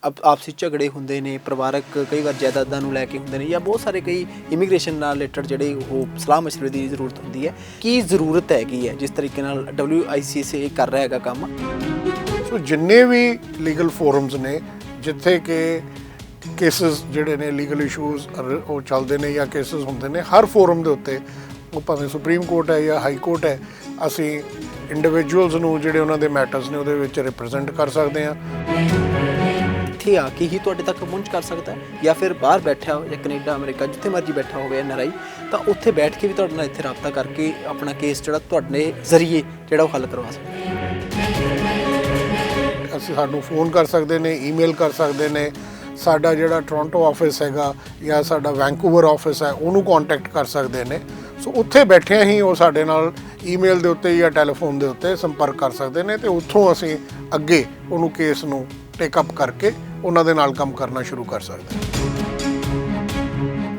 ਆਪਸੀ ਝਗੜੇ ਹੁੰਦੇ ਨੇ, ਪਰਿਵਾਰਕ ਕਈ ਵਾਰ ਜਾਇਦਾਦਾਂ ਨੂੰ ਲੈ ਕੇ ਹੁੰਦੇ ਨੇ, ਜਾਂ ਬਹੁਤ ਸਾਰੇ ਕਈ ਇਮੀਗ੍ਰੇਸ਼ਨ ਨਾਲ ਰਿਲੇਟਡ ਜਿਹੜੇ ਉਹ ਸਲਾਹ ਮਸ਼ਵਰੇ ਦੀ ਜ਼ਰੂਰਤ ਹੁੰਦੀ ਹੈ। ਕੀ ਜ਼ਰੂਰਤ ਹੈਗੀ ਹੈ ਜਿਸ ਤਰੀਕੇ ਨਾਲ WICS ਇਹ ਕਰ ਰਿਹਾ ਹੈਗਾ ਕੰਮ? ਸੋ ਜਿੰਨੇ ਵੀ ਲੀਗਲ ਫੋਰਮਸ ਨੇ ਜਿੱਥੇ ਕਿ ਕੇਸਿਸ ਜਿਹੜੇ ਨੇ ਲੀਗਲ ਇਸ਼ੂਜ਼ ਉਹ ਚੱਲਦੇ ਨੇ ਜਾਂ ਕੇਸਿਸ ਹੁੰਦੇ ਨੇ, ਹਰ ਫੋਰਮ ਦੇ ਉੱਤੇ, ਉਹ ਭਾਵੇਂ ਸੁਪਰੀਮ ਕੋਰਟ ਹੈ ਜਾਂ ਹਾਈ ਕੋਰਟ ਹੈ, ਅਸੀਂ ਇੰਡੀਵਿਜੂਅਲਸ ਨੂੰ ਜਿਹੜੇ ਉਹਨਾਂ ਦੇ ਮੈਟਰਸ ਨੇ ਉਹਦੇ ਵਿੱਚ ਰਿਪਰੈਜ਼ੈਂਟ ਕਰ ਸਕਦੇ ਹਾਂ। ਇੱਥੇ ਆ ਕੇ ਹੀ ਤੁਹਾਡੇ ਤੱਕ ਪਹੁੰਚ ਕਰ ਸਕਦਾ ਹੈ, ਜਾਂ ਫਿਰ ਬਾਹਰ ਬੈਠਾ ਹੋ ਜਾਂ ਕੈਨੇਡਾ, ਅਮਰੀਕਾ, ਜਿੱਥੇ ਮਰਜ਼ੀ ਬੈਠਾ ਹੋਵੇ NRI, ਤਾਂ ਉੱਥੇ ਬੈਠ ਕੇ ਵੀ ਤੁਹਾਡੇ ਨਾਲ ਇੱਥੇ ਰਾਬਤਾ ਕਰਕੇ ਆਪਣਾ ਕੇਸ ਜਿਹੜਾ ਤੁਹਾਡੇ ਜ਼ਰੀਏ ਜਿਹੜਾ ਉਹ ਹੱਲ ਕਰਵਾ ਸਕਦਾ ਹੈ। ਅਸੀਂ ਸਾਨੂੰ ਫੋਨ ਕਰ ਸਕਦੇ ਨੇ, ਈਮੇਲ ਕਰ ਸਕਦੇ ਨੇ। ਸਾਡਾ ਜਿਹੜਾ ਟੋਰਾਂਟੋ ਆਫਿਸ ਹੈਗਾ ਜਾਂ ਸਾਡਾ ਵੈਂਕੂਵਰ ਆਫਿਸ ਹੈ, ਉਹਨੂੰ ਕੰਟੈਕਟ ਕਰ ਸਕਦੇ ਨੇ। ਸੋ ਉੱਥੇ ਬੈਠਿਆਂ ਹੀ ਉਹ ਸਾਡੇ ਨਾਲ ਈਮੇਲ ਦੇ ਉੱਤੇ ਜਾਂ ਟੈਲੀਫੋਨ ਦੇ ਉੱਤੇ ਸੰਪਰਕ ਕਰ ਸਕਦੇ ਨੇ, ਅਤੇ ਉੱਥੋਂ ਅਸੀਂ ਅੱਗੇ ਉਹਨੂੰ ਕੇਸ ਨੂੰ ਟੇਕ ਅਪ ਕਰਕੇ ਉਹਨਾਂ ਦੇ ਨਾਲ ਕੰਮ ਕਰਨਾ ਸ਼ੁਰੂ ਕਰ ਸਕਦੇ ਹਾਂ,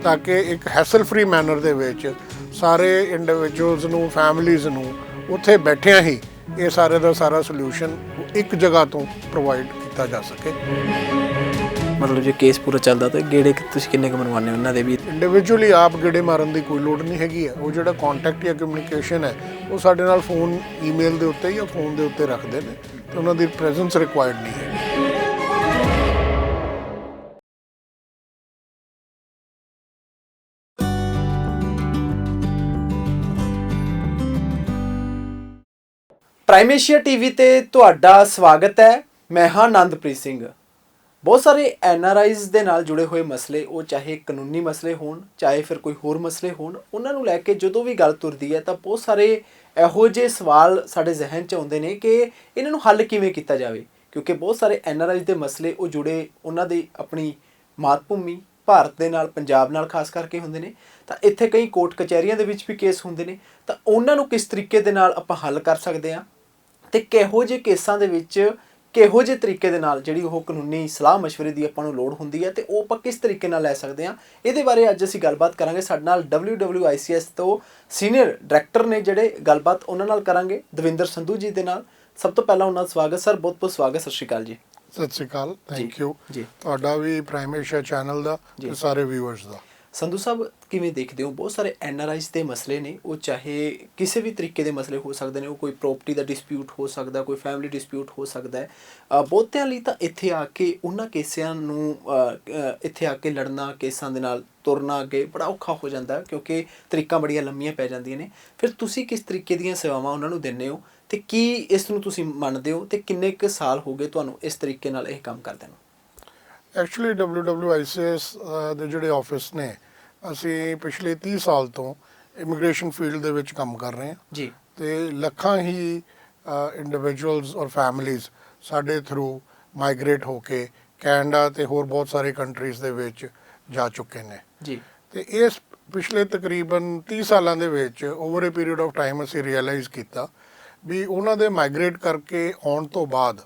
ਤਾਂ ਕਿ ਇੱਕ ਹੈਸਲ ਫਰੀ ਮੈਨਰ ਦੇ ਵਿੱਚ ਸਾਰੇ ਇੰਡੀਵਿਜੂਅਲਸ ਨੂੰ, ਫੈਮਲੀਜ਼ ਨੂੰ ਉੱਥੇ ਬੈਠਿਆਂ ਹੀ ਇਹ ਸਾਰੇ ਦਾ ਸਾਰਾ ਸੋਲਿਊਸ਼ਨ ਇੱਕ ਜਗ੍ਹਾ ਤੋਂ ਪ੍ਰੋਵਾਈਡ ਕੀਤਾ ਜਾ ਸਕੇ। ਮਤਲਬ ਜੇ ਕੇਸ ਪੂਰਾ ਚੱਲਦਾ ਤਾਂ ਗੇੜੇ ਤੁਸੀਂ ਕਿੰਨੇ ਕੁ ਮਰਵਾਉਂਦੇ ਹੋ ਉਹਨਾਂ ਦੇ ਵੀ? ਇੰਡੀਵਿਜੂਅਲੀ ਆਪ ਗੇੜੇ ਮਾਰਨ ਦੀ ਕੋਈ ਲੋੜ ਨਹੀਂ ਹੈਗੀ ਹੈ। ਉਹ ਜਿਹੜਾ ਕੰਟੈਕਟ ਜਾਂ ਕਮਿਊਨੀਕੇਸ਼ਨ ਹੈ ਉਹ ਸਾਡੇ ਨਾਲ ਫੋਨ, ਈਮੇਲ ਦੇ ਉੱਤੇ ਜਾਂ ਫੋਨ ਦੇ ਉੱਤੇ ਰੱਖਦੇ ਨੇ, ਤੇ ਉਹਨਾਂ ਦੀ ਪ੍ਰੈਜ਼ੈਂਸ ਰਿਕੁਆਇਰਡ ਨਹੀਂ ਹੈ। ਪ੍ਰਾਈਮ ਏਸ਼ੀਆ TV ਤੇ ਤੁਹਾਡਾ ਸਵਾਗਤ ਹੈ। ਮੈਂ ਹਾਂ ਆਨੰਦਪ੍ਰੀਤ ਸਿੰਘ। ਬਹੁਤ ਸਾਰੇ NRIs ਦੇ ਨਾਲ ਜੁੜੇ ਹੋਏ ਮਸਲੇ, ਉਹ ਚਾਹੇ ਕਾਨੂੰਨੀ ਮਸਲੇ ਹੋਣ, ਚਾਹੇ ਫਿਰ ਕੋਈ ਹੋਰ ਮਸਲੇ ਹੋਣ, ਉਹਨਾਂ ਨੂੰ ਲੈ ਕੇ ਜਦੋਂ ਵੀ ਗੱਲ ਤੁਰਦੀ ਹੈ ਤਾਂ ਬਹੁਤ ਸਾਰੇ ਇਹੋ ਜਿਹੇ ਸਵਾਲ ਸਾਡੇ ਜ਼ਿਹਨ 'ਚ ਆਉਂਦੇ ਨੇ ਕਿ ਇਹਨਾਂ ਨੂੰ ਹੱਲ ਕਿਵੇਂ ਕੀਤਾ ਜਾਵੇ, ਕਿਉਂਕਿ ਬਹੁਤ ਸਾਰੇ NRIs ਦੇ ਮਸਲੇ ਉਹ ਜੁੜੇ ਉਹਨਾਂ ਦੀ ਆਪਣੀ ਮਾਤ ਭੂਮੀ ਭਾਰਤ ਦੇ ਨਾਲ, ਪੰਜਾਬ ਨਾਲ ਖਾਸ ਕਰਕੇ ਹੁੰਦੇ ਨੇ। ਤਾਂ ਇੱਥੇ ਕਈ ਕੋਰਟ ਕਚਹਿਰੀਆਂ ਦੇ ਵਿੱਚ ਵੀ ਕੇਸ ਹੁੰਦੇ ਨੇ, ਤਾਂ ਉਹਨਾਂ ਨੂੰ ਕਿਸ ਤਰੀਕੇ ਦੇ ਨਾਲ ਆਪਾਂ ਹੱਲ ਕਰ ਸਕਦੇ ਹਾਂ, ਅਤੇ ਕਿਹੋ ਜਿਹੇ ਕੇਸਾਂ ਦੇ ਵਿੱਚ ਕਿਹੋ ਜਿਹੇ ਤਰੀਕੇ ਦੇ ਨਾਲ ਜਿਹੜੀ ਉਹ ਕਾਨੂੰਨੀ ਸਲਾਹ ਮਸ਼ਵਰੇ ਦੀ ਆਪਾਂ ਨੂੰ ਲੋੜ ਹੁੰਦੀ ਹੈ, ਅਤੇ ਉਹ ਆਪਾਂ ਕਿਸ ਤਰੀਕੇ ਨਾਲ ਲੈ ਸਕਦੇ ਹਾਂ, ਇਹਦੇ ਬਾਰੇ ਅੱਜ ਅਸੀਂ ਗੱਲਬਾਤ ਕਰਾਂਗੇ। ਸਾਡੇ ਨਾਲ WWICS ਤੋਂ ਸੀਨੀਅਰ ਡਾਇਰੈਕਟਰ ਨੇ ਜਿਹੜੇ, ਗੱਲਬਾਤ ਉਹਨਾਂ ਨਾਲ ਕਰਾਂਗੇ, ਦਵਿੰਦਰ ਸੰਧੂ ਜੀ ਦੇ ਨਾਲ। ਸਭ ਤੋਂ ਪਹਿਲਾਂ ਉਹਨਾਂ ਦਾ ਸਵਾਗਤ ਸਰ, ਬਹੁਤ ਬਹੁਤ ਸਵਾਗਤ। ਸਤਿ ਸ਼੍ਰੀ ਅਕਾਲ ਜੀ। ਸਤਿ ਸ਼੍ਰੀ ਅਕਾਲ, ਥੈਂਕ ਯੂ ਜੀ। ਤੁਹਾਡਾ ਵੀ, ਪ੍ਰਾਈਮ ਏਸ਼ੀਆ ਚੈਨਲ ਦਾ ਤੇ ਸਾਰੇ ਵਿਊਅਰਸ ਦਾ। ਸੰਧੂ ਸਾਹਿਬ, ਕਿਵੇਂ ਦੇਖਦੇ ਹੋ ਬਹੁਤ ਸਾਰੇ NRIs ਦੇ ਮਸਲੇ ਨੇ, ਉਹ ਚਾਹੇ ਕਿਸੇ ਵੀ ਤਰੀਕੇ ਦੇ ਮਸਲੇ ਹੋ ਸਕਦੇ ਨੇ, ਉਹ ਕੋਈ ਪ੍ਰੋਪਰਟੀ ਦਾ ਡਿਸਪਿਊਟ ਹੋ ਸਕਦਾ, ਕੋਈ ਫੈਮਿਲੀ ਡਿਸਪਿਊਟ ਹੋ ਸਕਦਾ ਹੈ। ਬਹੁਤਿਆਂ ਲਈ ਤਾਂ ਇੱਥੇ ਆ ਕੇ ਉਹਨਾਂ ਕੇਸਾਂ ਨੂੰ ਇੱਥੇ ਆ ਕੇ ਲੜਨਾ, ਕੇਸਾਂ ਦੇ ਨਾਲ ਤੁਰਨਾ ਅੱਗੇ ਬੜਾ ਔਖਾ ਹੋ ਜਾਂਦਾ, ਕਿਉਂਕਿ ਤਰੀਕਾਂ ਬੜੀਆਂ ਲੰਮੀਆਂ ਪੈ ਜਾਂਦੀਆਂ ਨੇ। ਫਿਰ ਤੁਸੀਂ ਕਿਸ ਤਰੀਕੇ ਦੀਆਂ ਸੇਵਾਵਾਂ ਉਹਨਾਂ ਨੂੰ ਦਿੰਦੇ ਹੋ, ਅਤੇ ਕੀ ਇਸ ਨੂੰ ਤੁਸੀਂ ਮੰਨਦੇ ਹੋ, ਅਤੇ ਕਿੰਨੇ ਕੁ ਸਾਲ ਹੋ ਗਏ ਤੁਹਾਨੂੰ ਇਸ ਤਰੀਕੇ ਨਾਲ ਇਹ ਕੰਮ ਕਰਦੇ ਨੂੰ? ਐਕਚੁਅਲੀ WWICS ਦੇ ਜਿਹੜੇ ਆਫਿਸ ਨੇ, ਅਸੀਂ ਪਿਛਲੇ 30 ਸਾਲ ਤੋਂ ਇਮੀਗ੍ਰੇਸ਼ਨ ਫੀਲਡ ਦੇ ਵਿੱਚ ਕੰਮ ਕਰ ਰਹੇ ਹਾਂ ਜੀ। ਅਤੇ ਲੱਖਾਂ ਹੀ ਇੰਡੀਵਿਜੂਅਲਸ ਔਰ ਫੈਮਲੀਜ਼ ਸਾਡੇ ਥਰੂ ਮਾਈਗ੍ਰੇਟ ਹੋ ਕੇ ਕੈਨੇਡਾ ਅਤੇ ਹੋਰ ਬਹੁਤ ਸਾਰੇ ਕੰਟਰੀਜ਼ ਦੇ ਵਿੱਚ ਜਾ ਚੁੱਕੇ ਨੇ ਜੀ। ਅਤੇ ਇਸ ਪਿਛਲੇ ਤਕਰੀਬਨ 30 ਸਾਲਾਂ ਦੇ ਵਿੱਚ over A period of time ਅਸੀਂ ਰੀਅਲਾਈਜ਼ ਕੀਤਾ ਵੀ ਉਹਨਾਂ ਦੇ ਮਾਈਗ੍ਰੇਟ ਕਰਕੇ ਆਉਣ ਤੋਂ ਬਾਅਦ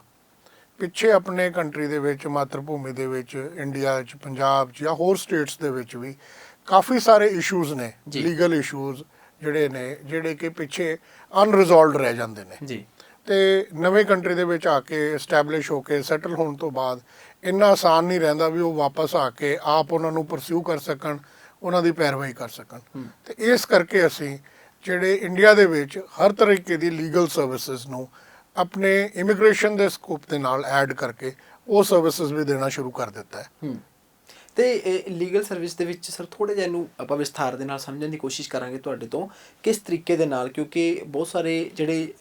ਪਿੱਛੇ ਆਪਣੇ ਕੰਟਰੀ ਦੇ ਵਿੱਚ, ਮਾਤਰ ਭੂਮੀ ਦੇ ਵਿੱਚ, ਇੰਡੀਆ 'ਚ, ਪੰਜਾਬ 'ਚ ਜਾਂ ਹੋਰ ਸਟੇਟਸ ਦੇ ਵਿੱਚ ਵੀ ਕਾਫੀ ਸਾਰੇ ਇਸ਼ੂਜ਼ ਨੇ, ਲੀਗਲ ਇਸ਼ੂਜ਼ ਜਿਹੜੇ ਨੇ, ਜਿਹੜੇ ਕਿ ਪਿੱਛੇ ਅਨਰਿਜ਼ੋਲਵਡ ਰਹਿ ਜਾਂਦੇ ਨੇ ਜੀ। ਅਤੇ ਨਵੇਂ ਕੰਟਰੀ ਦੇ ਵਿੱਚ ਆ ਕੇ ਐਸਟੈਬਲਿਸ਼ ਹੋ ਕੇ ਸੈਟਲ ਹੋਣ ਤੋਂ ਬਾਅਦ ਇੰਨਾ ਆਸਾਨ ਨਹੀਂ ਰਹਿੰਦਾ ਵੀ ਉਹ ਵਾਪਸ ਆ ਕੇ ਆਪ ਉਹਨਾਂ ਨੂੰ ਪਰਸਿਊ ਕਰ ਸਕਣ, ਉਹਨਾਂ ਦੀ ਪੈਰਵਾਈ ਕਰ ਸਕਣ। ਅਤੇ ਇਸ ਕਰਕੇ ਅਸੀਂ ਜਿਹੜੇ ਇੰਡੀਆ ਦੇ ਵਿੱਚ ਹਰ ਤਰੀਕੇ ਦੀ ਲੀਗਲ ਸਰਵਿਸਿਜ਼ ਨੂੰ ਆਪਣੇ ਇਮੀਗ੍ਰੇਸ਼ਨ ਦੇ ਸਕੋਪ ਦੇ ਨਾਲ ਐਡ ਕਰਕੇ ਉਹ ਸਰਵਿਸਿਜ਼ ਵੀ ਦੇਣਾ ਸ਼ੁਰੂ ਕਰ ਦਿੱਤਾ ਹੈ। ਅਤੇ ਲੀਗਲ ਸਰਵਿਸ ਦੇ ਵਿੱਚ ਸਰ ਥੋੜ੍ਹਾ ਜਿਹਾ ਇਹਨੂੰ ਆਪਾਂ ਵਿਸਥਾਰ ਦੇ ਨਾਲ ਸਮਝਣ ਦੀ ਕੋਸ਼ਿਸ਼ ਕਰਾਂਗੇ ਤੁਹਾਡੇ ਤੋਂ, ਕਿਸ ਤਰੀਕੇ ਦੇ ਨਾਲ, ਕਿਉਂਕਿ ਬਹੁਤ ਸਾਰੇ ਜਿਹੜੇ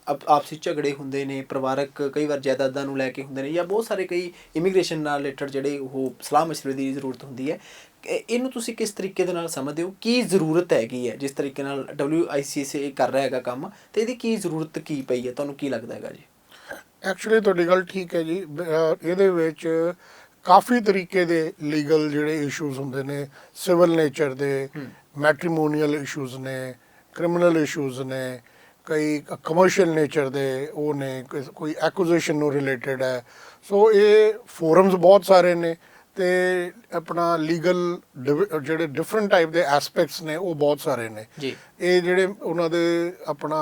ਆਪਸੀ ਝਗੜੇ ਹੁੰਦੇ ਨੇ, ਪਰਿਵਾਰਕ ਕਈ ਵਾਰ ਜਾਇਦਾਦਾਂ ਨੂੰ ਲੈ ਕੇ ਹੁੰਦੇ ਨੇ, ਜਾਂ ਬਹੁਤ ਸਾਰੇ ਕਈ ਇਮੀਗ੍ਰੇਸ਼ਨ ਨਾਲ ਰਿਲੇਟਡ ਜਿਹੜੇ ਉਹ ਸਲਾਹ ਮਸ਼ਵਰੇ ਦੀ ਜ਼ਰੂਰਤ ਹੁੰਦੀ ਹੈ, ਇਹਨੂੰ ਤੁਸੀਂ ਕਿਸ ਤਰੀਕੇ ਦੇ ਨਾਲ ਸਮਝਦੇ ਹੋ? ਕੀ ਜ਼ਰੂਰਤ ਹੈਗੀ ਹੈ ਜਿਸ ਤਰੀਕੇ ਨਾਲ WICS ਇਹ ਕਰ ਰਿਹਾ ਹੈਗਾ ਕੰਮ, ਅਤੇ ਇਹਦੀ ਕੀ ਜ਼ਰੂਰਤ ਕੀ ਪਈ ਹੈ, ਤੁਹਾਨੂੰ ਕੀ ਲੱਗਦਾ ਹੈਗਾ ਜੀ? ਐਕਚੁਅਲੀ ਤੁਹਾਡੀ ਗੱਲ ਠੀਕ ਹੈ ਜੀ। ਇਹਦੇ ਵਿੱਚ ਕਾਫੀ ਤਰੀਕੇ ਦੇ ਲੀਗਲ ਜਿਹੜੇ ਇਸ਼ੂਜ਼ ਹੁੰਦੇ ਨੇ, ਸਿਵਲ ਨੇਚਰ ਦੇ, ਮੈਟਰੀਮੋਨੀਅਲ ਇਸ਼ੂਜ਼ ਨੇ, ਕ੍ਰਿਮੀਨਲ ਇਸ਼ੂਜ਼ ਨੇ, ਕਈ ਕਮਰਸ਼ੀਅਲ ਨੇਚਰ ਦੇ ਉਹ ਨੇ, ਕੋਈ ਐਕੁਜ਼ੀਸ਼ਨ ਨੂੰ ਰਿਲੇਟਡ ਹੈ। ਸੋ ਇਹ ਫੋਰਮਸ ਬਹੁਤ ਸਾਰੇ ਨੇ, ਅਤੇ ਆਪਣਾ ਲੀਗਲ ਜਿਹੜੇ ਡਿਫਰੈਂਟ ਟਾਈਪ ਦੇ ਐਸਪੈਕਟਸ ਨੇ ਉਹ ਬਹੁਤ ਸਾਰੇ ਨੇ ਜੀ। ਇਹ ਜਿਹੜੇ ਉਹਨਾਂ ਦੇ ਆਪਣਾ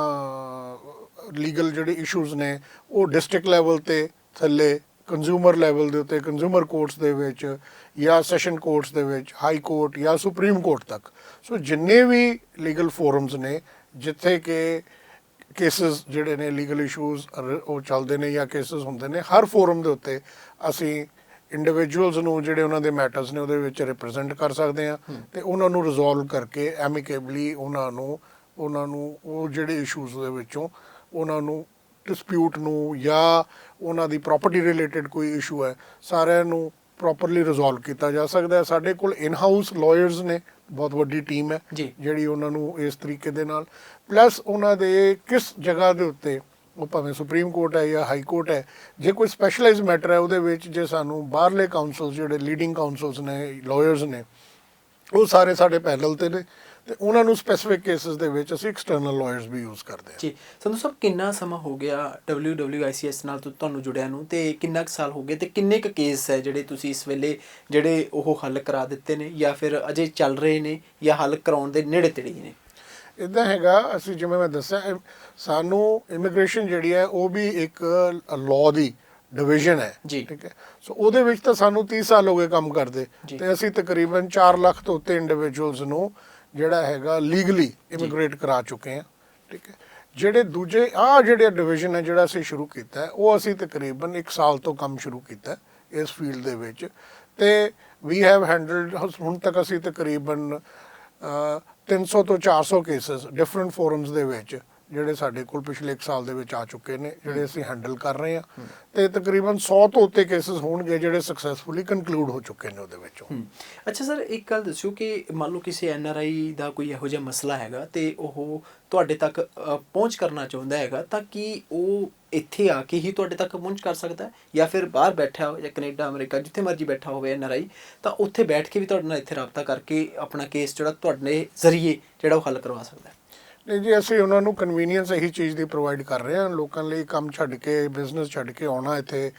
ਲੀਗਲ ਜਿਹੜੇ ਇਸ਼ੂਜ਼ ਨੇ ਉਹ ਡਿਸਟ੍ਰਿਕਟ ਲੈਵਲ 'ਤੇ ਥੱਲੇ ਕੰਜ਼ਿਊਮਰ ਲੈਵਲ ਦੇ ਉੱਤੇ ਕੰਜ਼ਿਊਮਰ ਕੋਰਟਸ ਦੇ ਵਿੱਚ ਜਾਂ ਸੈਸ਼ਨ ਕੋਰਟਸ ਦੇ ਵਿੱਚ, ਹਾਈ ਕੋਰਟ ਜਾਂ ਸੁਪਰੀਮ ਕੋਰਟ ਤੱਕ। ਸੋ ਜਿੰਨੇ ਵੀ ਲੀਗਲ ਫੋਰਮਸ ਨੇ ਜਿੱਥੇ ਕਿ ਕੇਸਿਸ ਜਿਹੜੇ ਨੇ ਲੀਗਲ ਇਸ਼ੂਜ਼ ਉਹ ਚੱਲਦੇ ਨੇ ਜਾਂ ਕੇਸਿਸ ਹੁੰਦੇ ਨੇ, ਹਰ ਫੋਰਮ ਦੇ ਉੱਤੇ ਅਸੀਂ ਇੰਡੀਵਿਜੂਅਲਸ ਨੂੰ ਜਿਹੜੇ ਉਹਨਾਂ ਦੇ ਮੈਟਰਸ ਨੇ ਉਹਦੇ ਵਿੱਚ ਰਿਪਰੈਜ਼ੈਂਟ ਕਰ ਸਕਦੇ ਹਾਂ ਤੇ ਉਹਨਾਂ ਨੂੰ ਰਿਜ਼ੋਲਵ ਕਰਕੇ ਐਮਿਕੇਬਲੀ ਉਹਨਾਂ ਨੂੰ ਉਹ ਜਿਹੜੇ ਇਸ਼ੂਜ਼ ਦੇ ਵਿੱਚੋਂ ਉਹਨਾਂ ਨੂੰ ਡਿਸਪਿਊਟ ਨੂੰ ਜਾਂ ਉਹਨਾਂ ਦੀ ਪ੍ਰਾਪਰਟੀ ਰਿਲੇਟਡ ਕੋਈ ਇਸ਼ੂ ਹੈ ਸਾਰਿਆਂ ਨੂੰ ਪ੍ਰੋਪਰਲੀ ਰਿਜ਼ੋਲਵ ਕੀਤਾ ਜਾ ਸਕਦਾ ਹੈ। ਸਾਡੇ ਕੋਲ ਇਨ ਹਾਊਸ ਲਾਇਰਸ ਨੇ, ਬਹੁਤ ਵੱਡੀ ਟੀਮ ਹੈ ਜਿਹੜੀ ਉਹਨਾਂ ਨੂੰ ਇਸ ਤਰੀਕੇ ਦੇ ਨਾਲ, ਪਲੱਸ ਉਹਨਾਂ ਦੇ ਕਿਸ ਜਗ੍ਹਾ ਦੇ ਉੱਤੇ, ਉਹ ਭਾਵੇਂ ਸੁਪਰੀਮ ਕੋਰਟ ਹੈ ਜਾਂ ਹਾਈ ਕੋਰਟ ਹੈ, ਜੇ ਕੋਈ ਸਪੈਸ਼ਲਾਈਜ਼ ਮੈਟਰ ਹੈ ਉਹਦੇ ਵਿੱਚ ਜੇ ਸਾਨੂੰ ਬਾਹਰਲੇ ਕਾਉਂਸਲ ਜਿਹੜੇ ਲੀਡਿੰਗ ਕਾਉਂਸਲਸ ਨੇ, ਲਾਇਰਸ ਨੇ, ਉਹ ਸਾਰੇ ਸਾਡੇ ਪੈਨਲ ਤੇ ਨੇ ਤੇ ਉਹਨਾਂ ਨੂੰ ਸਪੈਸੀਫਿਕ ਕੇਸਿਸ ਦੇ ਵਿੱਚ ਅਸੀਂ ਐਕਸਟਰਨਲ ਲਾਇਰਸ ਵੀ ਯੂਜ਼ ਕਰਦੇ ਹਾਂ। ਜੀ ਸੰਧੂ ਸਾਹਿਬ, ਕਿੰਨਾ ਸਮਾਂ ਹੋ ਗਿਆ WWICS ਨਾਲ ਤੁਹਾਨੂੰ ਜੁੜਿਆ ਨੂੰ, ਤੇ ਕਿੰਨਾ ਕੁ ਸਾਲ ਹੋ ਗਏ, ਤੇ ਕਿੰਨੇ ਕੁ ਕੇਸ ਹੈ ਜਿਹੜੇ ਤੁਸੀਂ ਇਸ ਵੇਲੇ ਜਿਹੜੇ ਉਹ ਹੱਲ ਕਰਾ ਦਿੱਤੇ ਨੇ ਜਾਂ ਫਿਰ ਅਜੇ ਚੱਲ ਰਹੇ ਨੇ ਜਾਂ ਹੱਲ ਕਰਾਉਣ ਦੇ ਨੇੜੇ ਤੇੜੇ ਨੇ? ਇੱਦਾਂ ਹੈਗਾ, ਅਸੀਂ ਜਿਵੇਂ ਮੈਂ ਦੱਸਿਆ ਸਾਨੂੰ ਇਮੀਗ੍ਰੇਸ਼ਨ ਜਿਹੜੀ ਹੈ ਉਹ ਵੀ ਇੱਕ ਲਾਅ ਦੀ ਡਿਵੀਜ਼ਨ ਹੈ, ਠੀਕ ਹੈ। ਸੋ ਉਹਦੇ ਵਿੱਚ ਤਾਂ ਸਾਨੂੰ 30 ਸਾਲ ਹੋ ਗਏ ਕੰਮ ਕਰਦੇ ਤੇ ਅਸੀਂ ਤਕਰੀਬਨ 4 ਲੱਖ ਤੋਂ ਉੱਤੇ ਇੰਡੀਵਿਜੂਅਲਸ ਨੂੰ ਜਿਹੜਾ ਹੈਗਾ ਲੀਗਲੀ ਇਮੀਗ੍ਰੇਟ ਕਰਾ ਚੁੱਕੇ ਹਾਂ, ਠੀਕ ਹੈ। ਜਿਹੜੇ ਦੂਜੇ ਜਿਹੜੇ ਡਿਵੀਜ਼ਨ ਹੈ ਜਿਹੜਾ ਅਸੀਂ ਸ਼ੁਰੂ ਕੀਤਾ ਹੈ ਉਹ ਅਸੀਂ ਤਕਰੀਬਨ 1 ਸਾਲ ਤੋਂ ਕੰਮ ਸ਼ੁਰੂ ਕੀਤਾ ਇਸ ਫੀਲਡ ਦੇ ਵਿੱਚ ਤੇ ਵੀ ਹੈਵ ਹੈਂਡਲਡ ਹੁਣ ਤੱਕ ਅਸੀਂ ਤਕਰੀਬਨ 300 ਤੋਂ 400 ਕੇਸਿਸ ਡਿਫਰੈਂਟ ਫੋਰਮਸ ਦੇ ਵਿੱਚ ਜਿਹੜੇ ਸਾਡੇ ਕੋਲ ਪਿਛਲੇ 1 ਸਾਲ ਦੇ ਵਿੱਚ ਆ ਚੁੱਕੇ ਨੇ, ਜਿਹੜੇ ਅਸੀਂ ਹੈਂਡਲ ਕਰ ਰਹੇ ਹਾਂ ਤੇ ਤਕਰੀਬਨ 100 ਤੋਂ ਉੱਤੇ ਕੇਸਿਸ ਹੋਣਗੇ ਜਿਹੜੇ ਸਕਸੈਸਫੁਲੀ ਕਨਕਲੂਡ ਹੋ ਚੁੱਕੇ ਨੇ ਉਹਦੇ ਵਿੱਚੋਂ। ਅੱਛਾ ਸਰ, ਇੱਕ ਗੱਲ ਦੱਸਿਓ ਕਿ ਮੰਨ ਲਓ ਕਿਸੇ NRI ਦਾ ਕੋਈ ਇਹੋ ਜਿਹਾ ਮਸਲਾ ਹੈਗਾ ਤੇ ਉਹ ਤੁਹਾਡੇ ਤੱਕ ਪਹੁੰਚ ਕਰਨਾ ਚਾਹੁੰਦਾ ਹੈਗਾ, ਤਾਂ ਕੀ ਉਹ ਇੱਥੇ ਆ ਕੇ ਹੀ ਤੁਹਾਡੇ ਤੱਕ ਪਹੁੰਚ ਕਰ ਸਕਦਾ ਜਾਂ ਫਿਰ ਬਾਹਰ ਬੈਠਾ ਹੋ ਜਾਂ ਕੈਨੇਡਾ, ਅਮਰੀਕਾ, ਜਿੱਥੇ ਮਰਜ਼ੀ ਬੈਠਾ ਹੋਵੇ NRI, ਤਾਂ ਉੱਥੇ ਬੈਠ ਕੇ ਵੀ ਤੁਹਾਡੇ ਨਾਲ ਇੱਥੇ ਰਾਬਤਾ ਕਰਕੇ ਆਪਣਾ ਕੇਸ ਜਿਹੜਾ ਤੁਹਾਡੇ ਜ਼ਰੀਏ ਜਿਹੜਾ ਉਹ ਹੱਲ ਕਰਵਾ ਸਕਦਾ? ਨਹੀਂ ਜੀ, ਅਸੀਂ ਉਹਨਾਂ ਨੂੰ ਕਨਵੀਨੀਅੰਸ ਇਹੀ ਚੀਜ਼ ਦੀ ਪ੍ਰੋਵਾਈਡ ਕਰ ਰਹੇ ਹਾਂ। ਲੋਕਾਂ ਲਈ ਕੰਮ ਛੱਡ ਕੇ, ਬਿਜ਼ਨਸ ਛੱਡ ਕੇ ਆਉਣਾ ਇੱਥੇ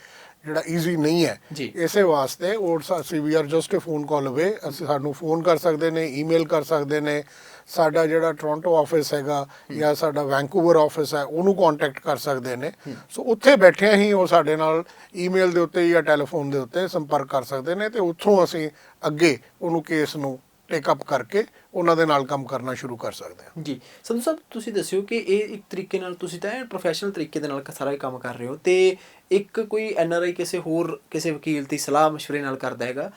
ਜਿਹੜਾ ਈਜ਼ੀ ਨਹੀਂ ਹੈ, ਇਸੇ ਵਾਸਤੇ ਅਸੀਂ we are just a phone call away. ਅਸੀਂ ਸਾਨੂੰ ਫੋਨ ਕਰ ਸਕਦੇ ਨੇ, ਈਮੇਲ ਕਰ ਸਕਦੇ ਨੇ, ਸਾਡਾ ਜਿਹੜਾ ਟੋਰਾਂਟੋ ਆਫਿਸ ਹੈਗਾ ਜਾਂ ਸਾਡਾ ਵੈਂਕੂਵਰ ਆਫਿਸ ਹੈ ਉਹਨੂੰ ਕੰਟੈਕਟ ਕਰ ਸਕਦੇ ਨੇ। ਸੋ ਉੱਥੇ ਬੈਠਿਆਂ ਹੀ ਉਹ ਸਾਡੇ ਨਾਲ ਈਮੇਲ ਦੇ ਉੱਤੇ ਜਾਂ ਟੈਲੀਫੋਨ ਦੇ ਉੱਤੇ ਸੰਪਰਕ ਕਰ ਸਕਦੇ ਨੇ ਤੇ ਉੱਥੋਂ ਅਸੀਂ ਅੱਗੇ ਉਹਨੂੰ ਕੇਸ ਨੂੰ ਟੇਕ ਅਪ ਕਰਕੇ ਉਹਨਾਂ ਦੇ ਨਾਲ ਕੰਮ ਕਰਨਾ ਸ਼ੁਰੂ ਕਰ ਸਕਦੇ ਹਾਂ। ਜੀ ਸੰਧੂ ਸਾਹਿਬ, ਤੁਸੀਂ ਦੱਸਿਓ ਕਿ ਇਹ ਇੱਕ ਤਰੀਕੇ ਨਾਲ ਤੁਸੀਂ ਤਾਂ ਪ੍ਰੋਫੈਸ਼ਨਲ ਤਰੀਕੇ ਦੇ ਨਾਲ ਸਾਰਾ ਇਹ ਕੰਮ ਕਰ ਰਹੇ ਹੋ ਤੇ ਇੱਕ ਕੋਈ NRI ਕਿਸੇ ਵਕੀਲ ਦੀ ਸਲਾਹ ਮਸ਼ਵਰੇ ਨਾਲ ਕਰਦਾ ਹੈਗਾ,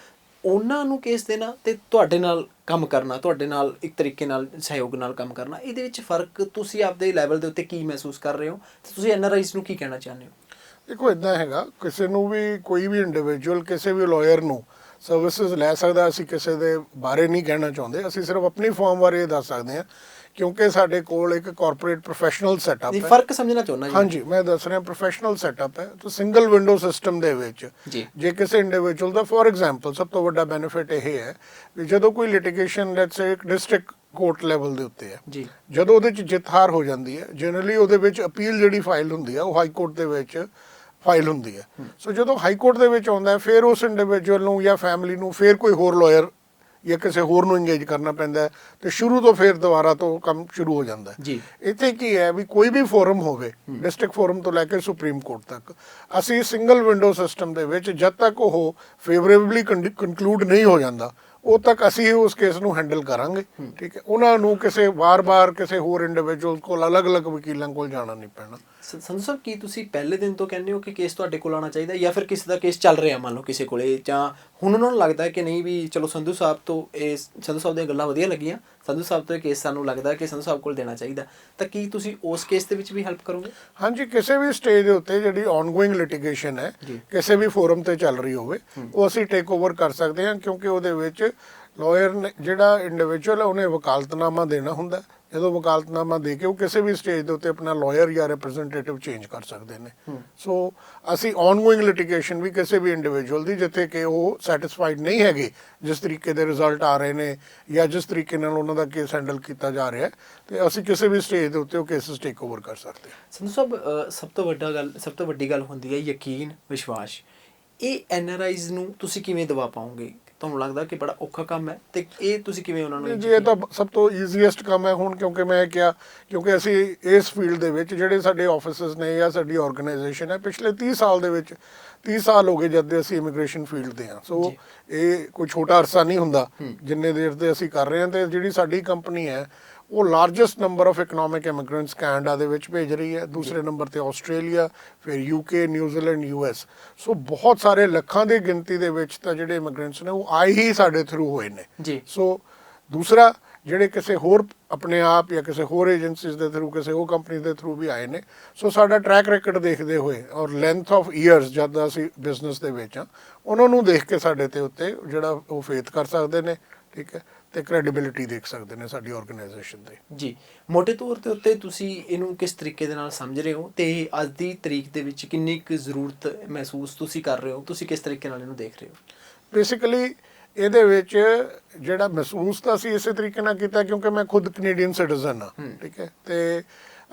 ਉਹਨਾਂ ਨੂੰ ਕੇਸ ਦੇਣਾ ਤੇ ਤੁਹਾਡੇ ਨਾਲ ਕੰਮ ਕਰਨਾ, ਤੁਹਾਡੇ ਨਾਲ ਇੱਕ ਤਰੀਕੇ ਨਾਲ ਸਹਿਯੋਗ ਨਾਲ ਕੰਮ ਕਰਨਾ, ਇਹਦੇ ਵਿੱਚ ਫਰਕ ਤੁਸੀਂ ਆਪਦੇ ਲੈਵਲ ਦੇ ਉੱਤੇ ਕੀ ਮਹਿਸੂਸ ਕਰ ਰਹੇ ਹੋ ਤੇ ਤੁਸੀਂ NRIs ਨੂੰ ਕੀ ਕਹਿਣਾ ਚਾਹੁੰਦੇ ਹੋ? ਦੇਖੋ, ਇੱਦਾਂ ਹੈਗਾ, ਕਿਸੇ ਨੂੰ ਵੀ ਕੋਈ ਵੀ ਇੰਡੀਵਿਜੂਅਲ ਕਿਸੇ ਵੀ ਲਾਇਰ ਨੂੰ ਸਰਵਿਸਿਜ਼ ਲੈ ਸਕਦਾ। ਅਸੀਂ ਕਿਸੇ ਦੇ ਬਾਰੇ ਨਹੀਂ ਕਹਿਣਾ ਚਾਹੁੰਦੇ, ਅਸੀਂ ਸਿਰਫ ਆਪਣੀ ਫਰਮ ਬਾਰੇ ਦੱਸ ਸਕਦੇ ਹਾਂ ਕਿਉਂਕਿ ਸਾਡੇ ਕੋਲ ਇੱਕ ਕਾਰਪੋਰੇਟ ਪ੍ਰੋਫੈਸ਼ਨਲ ਸੈਟਅਪ ਹੈ। ਫਰਕ ਸਮਝਣਾ ਚਾਹੁੰਦਾ ਜੀ। ਹਾਂਜੀ, ਮੈਂ ਦੱਸ ਰਿਹਾ ਪ੍ਰੋਫੈਸ਼ਨਲ ਸੈਟਅਪ ਹੈ ਤਾਂ ਸਿੰਗਲ ਵਿੰਡੋ ਸਿਸਟਮ ਦੇ ਵਿੱਚ ਜੇ ਕਿਸੇ ਇੰਡੀਵਿਜੂਅਲ ਦਾ, ਫੋਰ ਐਗਜ਼ਾਮਪਲ, ਸਭ ਤੋਂ ਵੱਡਾ ਬੈਨੀਫਿਟ ਇਹ ਹੈ ਵੀ ਜਦੋਂ ਕੋਈ ਲਿਟੀਗੇਸ਼ਨ ਲੈਟਸ ਸੇ ਇੱਕ ਡਿਸਟ੍ਰਿਕਟ ਕੋਰਟ ਲੈਵਲ ਦੇ ਉੱਤੇ ਹੈ, ਜਦੋਂ ਉਹਦੇ 'ਚ ਜਿੱਤ ਹਾਰ ਹੋ ਜਾਂਦੀ ਹੈ, ਜਨਰਲੀ ਉਹਦੇ ਵਿੱਚ ਅਪੀਲ ਜਿਹੜੀ ਫਾਈਲ ਹੁੰਦੀ ਹੈ ਉਹ ਹਾਈ ਕੋਰਟ ਦੇ ਵਿੱਚ ਫਾਈਲ ਹੁੰਦੀ ਹੈ। ਸੋ ਜਦੋਂ ਹਾਈ ਕੋਰਟ ਦੇ ਵਿੱਚ ਆਉਂਦਾ ਫਿਰ ਉਸ ਇੰਡੀਵਿਜੂਅਲ ਨੂੰ ਜਾਂ ਫੈਮਿਲੀ ਨੂੰ ਫਿਰ ਕੋਈ ਹੋਰ ਲਾਇਰ ਜਾਂ ਕਿਸੇ ਹੋਰ ਨੂੰ ਇੰਗੇਜ ਕਰਨਾ ਪੈਂਦਾ ਹੈ ਤੇ ਸ਼ੁਰੂ ਤੋਂ ਫਿਰ ਦੁਬਾਰਾ ਤੋਂ ਕੰਮ ਸ਼ੁਰੂ ਹੋ ਜਾਂਦਾ ਹੈ। ਇੱਥੇ ਕੀ ਹੈ ਵੀ ਕੋਈ ਵੀ ਫੋਰਮ ਹੋਵੇ, ਡਿਸਟ੍ਰਿਕਟ ਫੋਰਮ ਤੋਂ ਲੈ ਕੇ ਸੁਪਰੀਮ ਕੋਰਟ ਤੱਕ, ਅਸੀਂ ਸਿੰਗਲ ਵਿੰਡੋ ਸਿਸਟਮ ਦੇ ਵਿੱਚ ਜਦ ਤੱਕ ਉਹ ਫੇਵਰੇਬਲੀ ਕਨਕਲੂਡ ਨਹੀਂ ਹੋ ਜਾਂਦਾ ਉਦੋਂ ਤੱਕ ਅਸੀਂ ਉਸ ਕੇਸ ਨੂੰ ਹੈਂਡਲ ਕਰਾਂਗੇ, ਠੀਕ ਹੈ। ਉਹਨਾਂ ਨੂੰ ਕਿਸੇ ਵਾਰ-ਵਾਰ ਕਿਸੇ ਹੋਰ ਇੰਡੀਵਿਜੂਅਲ ਕੋਲ ਅਲੱਗ-ਅਲੱਗ ਵਕੀਲਾਂ ਕੋਲ ਜਾਣਾ ਨਹੀਂ ਪੈਣਾ। ਸੰਧੂ ਸਾਹਿਬ, ਕੀ ਤੁਸੀਂ ਪਹਿਲੇ ਦਿਨ ਤੋਂ ਕਹਿੰਦੇ ਹੋ ਕਿ ਕੇਸ ਤੁਹਾਡੇ ਕੋਲ ਆਉਣਾ ਚਾਹੀਦਾ ਜਾਂ ਫਿਰ ਕਿਸੇ ਦਾ ਕੇਸ ਚੱਲ ਰਿਹਾ ਮੰਨ ਲਓ ਕਿਸੇ ਕੋਲੇ, ਜਾਂ ਹੁਣ ਉਹਨਾਂ ਨੂੰ ਲੱਗਦਾ ਕਿ ਨਹੀਂ ਵੀ ਚਲੋ ਸੰਧੂ ਸਾਹਿਬ ਤੋਂ ਇਹ ਸੰਧੂ ਸਾਹਿਬ ਦੀਆਂ ਗੱਲਾਂ ਵਧੀਆ ਲੱਗੀਆਂ, ਸੰਧੂ ਸਾਹਿਬ ਤੋਂ ਇਹ ਕੇਸ ਸਾਨੂੰ ਲੱਗਦਾ ਕਿ ਸੰਧੂ ਸਾਹਿਬ ਕੋਲ ਦੇਣਾ ਚਾਹੀਦਾ, ਤਾਂ ਕੀ ਤੁਸੀਂ ਉਸ ਕੇਸ ਦੇ ਵਿੱਚ ਵੀ ਹੈਲਪ ਕਰੋਗੇ? ਹਾਂਜੀ, ਕਿਸੇ ਵੀ ਸਟੇਜ ਦੇ ਉੱਤੇ ਜਿਹੜੀ ਆਨਗੋਇੰਗ ਲਿਟੀਗੇਸ਼ਨ ਹੈ ਕਿਸੇ ਵੀ ਫੋਰਮ ਤੇ ਚੱਲ ਰਹੀ ਹੋਵੇ ਉਹ ਅਸੀਂ ਟੇਕ ਓਵਰ ਕਰ ਸਕਦੇ ਹਾਂ ਕਿਉਂਕਿ ਉਹਦੇ ਵਿੱਚ ਲਾਇਰ ਨੇ ਜਿਹੜਾ ਇੰਡੀਵਿਜੂਅਲ ਹੈ ਉਹਨੇ ਵਕਾਲਤਨਾਮਾ ਦੇਣਾ ਹੁੰਦਾ। ਜਦੋਂ ਵਕਾਲਤਨਾਮਾ ਦੇ ਕੇ ਉਹ ਕਿਸੇ ਵੀ ਸਟੇਜ ਦੇ ਉੱਤੇ ਆਪਣਾ ਲਾਇਰ ਜਾਂ ਰਿਪਰੈਜ਼ੈਂਟੇਟਿਵ ਚੇਂਜ ਕਰ ਸਕਦੇ ਨੇ। ਸੋ ਅਸੀਂ ਆਨਗੋਇੰਗ ਲਿਟੀਗੇਸ਼ਨ ਵੀ ਕਿਸੇ ਵੀ ਇੰਡੀਵਿਜੂਅਲ ਦੀ ਜਿੱਥੇ ਕਿ ਉਹ ਸੈਟਿਸਫਾਈਡ ਨਹੀਂ ਹੈਗੇ ਜਿਸ ਤਰੀਕੇ ਦੇ ਰਿਜ਼ਲਟ ਆ ਰਹੇ ਨੇ ਜਾਂ ਜਿਸ ਤਰੀਕੇ ਨਾਲ ਉਹਨਾਂ ਦਾ ਕੇਸ ਹੈਂਡਲ ਕੀਤਾ ਜਾ ਰਿਹਾ ਤੇ ਅਸੀਂ ਕਿਸੇ ਵੀ ਸਟੇਜ ਦੇ ਉੱਤੇ ਉਹ ਕੇਸਿਸ ਟੇਕ ਓਵਰ ਕਰ ਸਕਦੇ ਹਾਂ। ਸੰਧੂ ਸਾਹਿਬ, ਸਭ ਤੋਂ ਵੱਡੀ ਗੱਲ ਹੁੰਦੀ ਹੈ ਯਕੀਨ, ਵਿਸ਼ਵਾਸ। ਇਹ NRIs ਨੂੰ ਤੁਸੀਂ ਕਿਵੇਂ ਦਵਾ ਪਾਓਗੇ? ਤੁਹਾਨੂੰ ਲੱਗਦਾ ਕਿ ਬੜਾ ਔਖਾ ਕੰਮ ਹੈ ਤੇ ਇਹ ਤੁਸੀਂ ਕਿਵੇਂ ਉਹਨਾਂ ਨੂੰ ਜੀ ਇਹ ਤਾਂ ਸਭ ਤੋਂ ਈਜ਼ੀਐਸਟ ਕੰਮ ਹੈ ਹੁਣ, ਕਿਉਂਕਿ ਮੈਂ ਕਿਹਾ ਕਿਉਂਕਿ ਅਸੀਂ ਇਸ ਫੀਲਡ ਦੇ ਵਿੱਚ ਜਿਹੜੇ ਸਾਡੇ ਆਫਿਸਸ ਨੇ ਜਾਂ ਸਾਡੀ ਆਰਗੇਨਾਈਜੇਸ਼ਨ ਹੈ ਪਿਛਲੇ 30 ਸਾਲ ਦੇ ਵਿੱਚ 30 ਸਾਲ ਹੋ ਗਏ ਜਦ ਦੇ ਅਸੀਂ ਇਮੀਗ੍ਰੇਸ਼ਨ ਫੀਲਡ ਦੇ ਹਾਂ। ਸੋ ਇਹ ਕੋਈ ਛੋਟਾ ਅਰਸਾ ਨਹੀਂ ਹੁੰਦਾ ਜਿੰਨੇ ਦੇਰ ਦੇ ਅਸੀਂ ਕਰ ਰਹੇ ਹਾਂ। ਤੇ ਜਿਹੜੀ ਸਾਡੀ ਕੰਪਨੀ ਹੈ ਉਹ largest number of economic immigrants Canada ਦੇ ਵਿੱਚ ਭੇਜ ਰਹੀ ਹੈ, ਦੂਸਰੇ ਨੰਬਰ ਤੇ ਆਸਟ੍ਰੇਲੀਆ, ਫਿਰ ਯੂਕੇ, ਨਿਊਜ਼ੀਲੈਂਡ, ਯੂਐਸ। ਸੋ ਬਹੁਤ ਸਾਰੇ ਲੱਖਾਂ ਦੀ ਗਿਣਤੀ ਦੇ ਵਿੱਚ ਤਾਂ ਜਿਹੜੇ ਇਮੀਗ੍ਰੈਂਟਸ ਨੇ ਉਹ ਆਏ ਹੀ ਸਾਡੇ ਥਰੂ ਹੋਏ ਨੇ ਜੀ। ਸੋ ਦੂਸਰਾ ਜਿਹੜੇ ਕਿਸੇ ਹੋਰ ਆਪਣੇ ਆਪ ਜਾਂ ਕਿਸੇ ਹੋਰ ਏਜੰਸੀਜ਼ ਦੇ ਥਰੂ ਕਿਸੇ ਹੋਰ ਕੰਪਨੀ ਦੇ ਥਰੂ ਵੀ ਆਏ ਨੇ। ਸੋ ਸਾਡਾ ਟਰੈਕ ਰੈਕਡ ਦੇਖਦੇ ਹੋਏ ਔਰ ਲੈਂਥ ਆਫ ਈਅਰਸ ਜਦ ਅਸੀਂ ਬਿਜ਼ਨਸ ਦੇ ਵਿੱਚ ਆ ਉਹਨਾਂ ਨੂੰ ਦੇਖ ਕੇ ਸਾਡੇ ਤੇ ਉੱਤੇ ਜਿਹੜਾ ਉਹ ਫੇਥ ਕਰ ਸਕਦੇ ਨੇ, ਠੀਕ ਹੈ, ਤੇ ਕ੍ਰੈਡੀਬਿਲਿਟੀ ਦੇਖ ਸਕਦੇ ਨੇ ਸਾਡੀ ਆਰਗੇਨਾਈਜੇਸ਼ਨ ਦੇ। ਜੀ, ਮੋਟੇ ਤੌਰ ਦੇ ਉੱਤੇ ਤੁਸੀਂ ਇਹਨੂੰ ਕਿਸ ਤਰੀਕੇ ਦੇ ਨਾਲ ਸਮਝ ਰਹੇ ਹੋ ਤੇ ਅੱਜ ਦੀ ਤਰੀਕ ਦੇ ਵਿੱਚ ਕਿੰਨੀ ਕੁ ਜ਼ਰੂਰਤ ਮਹਿਸੂਸ ਤੁਸੀਂ ਕਰ ਰਹੇ ਹੋ, ਤੁਸੀਂ ਕਿਸ ਤਰੀਕੇ ਨਾਲ ਇਹਨੂੰ ਦੇਖ ਰਹੇ ਹੋ? ਬੇਸਿਕਲੀ ਇਹਦੇ ਵਿੱਚ ਜਿਹੜਾ ਮਹਿਸੂਸ ਤਾਂ ਅਸੀਂ ਇਸੇ ਤਰੀਕੇ ਨਾਲ ਕੀਤਾ ਕਿਉਂਕਿ ਮੈਂ ਖੁਦ ਕੈਨੇਡੀਅਨ ਸਿਟੀਜ਼ਨ ਹਾਂ, ਠੀਕ ਹੈ, ਤੇ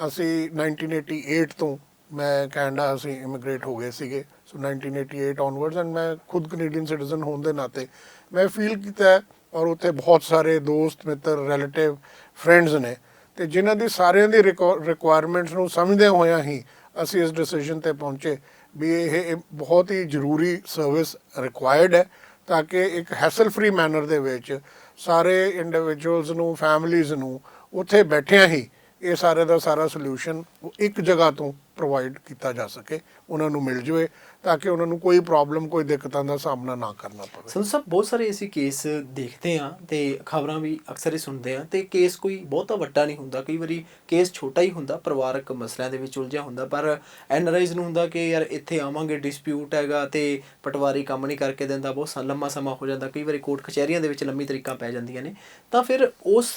ਅਸੀਂ 1988 ਤੋਂ ਮੈਂ ਕੈਨੇਡਾ ਅਸੀਂ ਇਮੀਗ੍ਰੇਟ ਹੋ ਗਏ ਸੀਗੇ। ਸੋ 1988 ਔਨਵਰਡਸ ਐਂਡ ਮੈਂ ਖੁਦ ਕੈਨੇਡੀਅਨ ਸਿਟੀਜ਼ਨ ਹੋਣ ਦੇ ਨਾਤੇ ਮੈਂ ਫੀਲ ਕੀਤਾ ਔਰ ਉੱਥੇ ਬਹੁਤ ਸਾਰੇ ਦੋਸਤ ਮਿੱਤਰ ਰਿਲੇਟਿਵ ਫਰੈਂਡਸ ਨੇ ਤੇ ਜਿਨ੍ਹਾਂ ਦੀ ਸਾਰਿਆਂ ਦੀ ਰਿਕੁਆਇਰਮੈਂਟਸ ਨੂੰ ਸਮਝਦੇ ਹੋਇਆਂ ਹੀ ਅਸੀਂ ਇਸ ਡਿਸੀਜਨ ਤੇ ਪਹੁੰਚੇ ਵੀ ਇਹ ਬਹੁਤ ਹੀ ਜ਼ਰੂਰੀ ਸਰਵਿਸ ਰਿਕੁਆਇਰਡ ਹੈ ਤਾਂ ਕਿ ਇੱਕ ਹੈਸਲ ਫ੍ਰੀ ਮੈਨਰ ਦੇ ਵਿੱਚ ਸਾਰੇ ਇੰਡੀਵਿਜੂਅਲਸ ਨੂੰ ਫੈਮਲੀਜ਼ ਨੂੰ ਉੱਥੇ ਬੈਠਿਆਂ ਹੀ ਇਹ ਸਾਰੇ ਦਾ ਸਾਰਾ ਸੋਲਿਊਸ਼ਨ ਇੱਕ ਜਗ੍ਹਾ ਤੋਂ ਪ੍ਰੋਵਾਈਡ ਕੀਤਾ ਜਾ ਸਕੇ, ਉਹਨਾਂ ਨੂੰ ਮਿਲ ਜਾਵੇ ਤਾਂ ਕਿ ਉਹਨਾਂ ਨੂੰ ਕੋਈ ਪ੍ਰੋਬਲਮ ਕੋਈ ਦਿੱਕਤਾਂ ਦਾ ਸਾਹਮਣਾ ਨਾ ਕਰਨਾ ਪਵੇ। ਸੰਧੂ ਸਾਹਿਬ ਬਹੁਤ ਸਾਰੇ ਅਸੀਂ ਕੇਸ ਦੇਖਦੇ ਹਾਂ ਤੇ ਖਬਰਾਂ ਵੀ ਅਕਸਰ ਹੀ ਸੁਣਦੇ ਹਾਂ ਤੇ ਕੇਸ ਕੋਈ ਬਹੁਤਾ ਵੱਡਾ ਨਹੀਂ ਹੁੰਦਾ, ਕਈ ਵਾਰੀ ਕੇਸ ਛੋਟਾ ਹੀ ਹੁੰਦਾ, ਪਰਿਵਾਰਕ ਮਸਲਿਆਂ ਦੇ ਵਿੱਚ ਉਲਝਿਆ ਹੁੰਦਾ, ਪਰ ਐਨਆਰਆਈਜ਼ ਨੂੰ ਹੁੰਦਾ ਕਿ ਯਾਰ ਇੱਥੇ ਆਵਾਂਗੇ ਡਿਸਪਿਊਟ ਹੈਗਾ ਤੇ ਪਟਵਾਰੀ ਕੰਮ ਨਹੀਂ ਕਰਕੇ ਦਿੰਦਾ, ਬਹੁਤ ਲੰਮਾ ਸਮਾਂ ਹੋ ਜਾਂਦਾ, ਕਈ ਵਾਰੀ ਕੋਰਟ ਕਚਹਿਰੀਆਂ ਦੇ ਵਿੱਚ ਲੰਮੀ ਤਰੀਕਾਂ ਪੈ ਜਾਂਦੀਆਂ ਨੇ। ਤਾਂ ਫਿਰ ਉਸ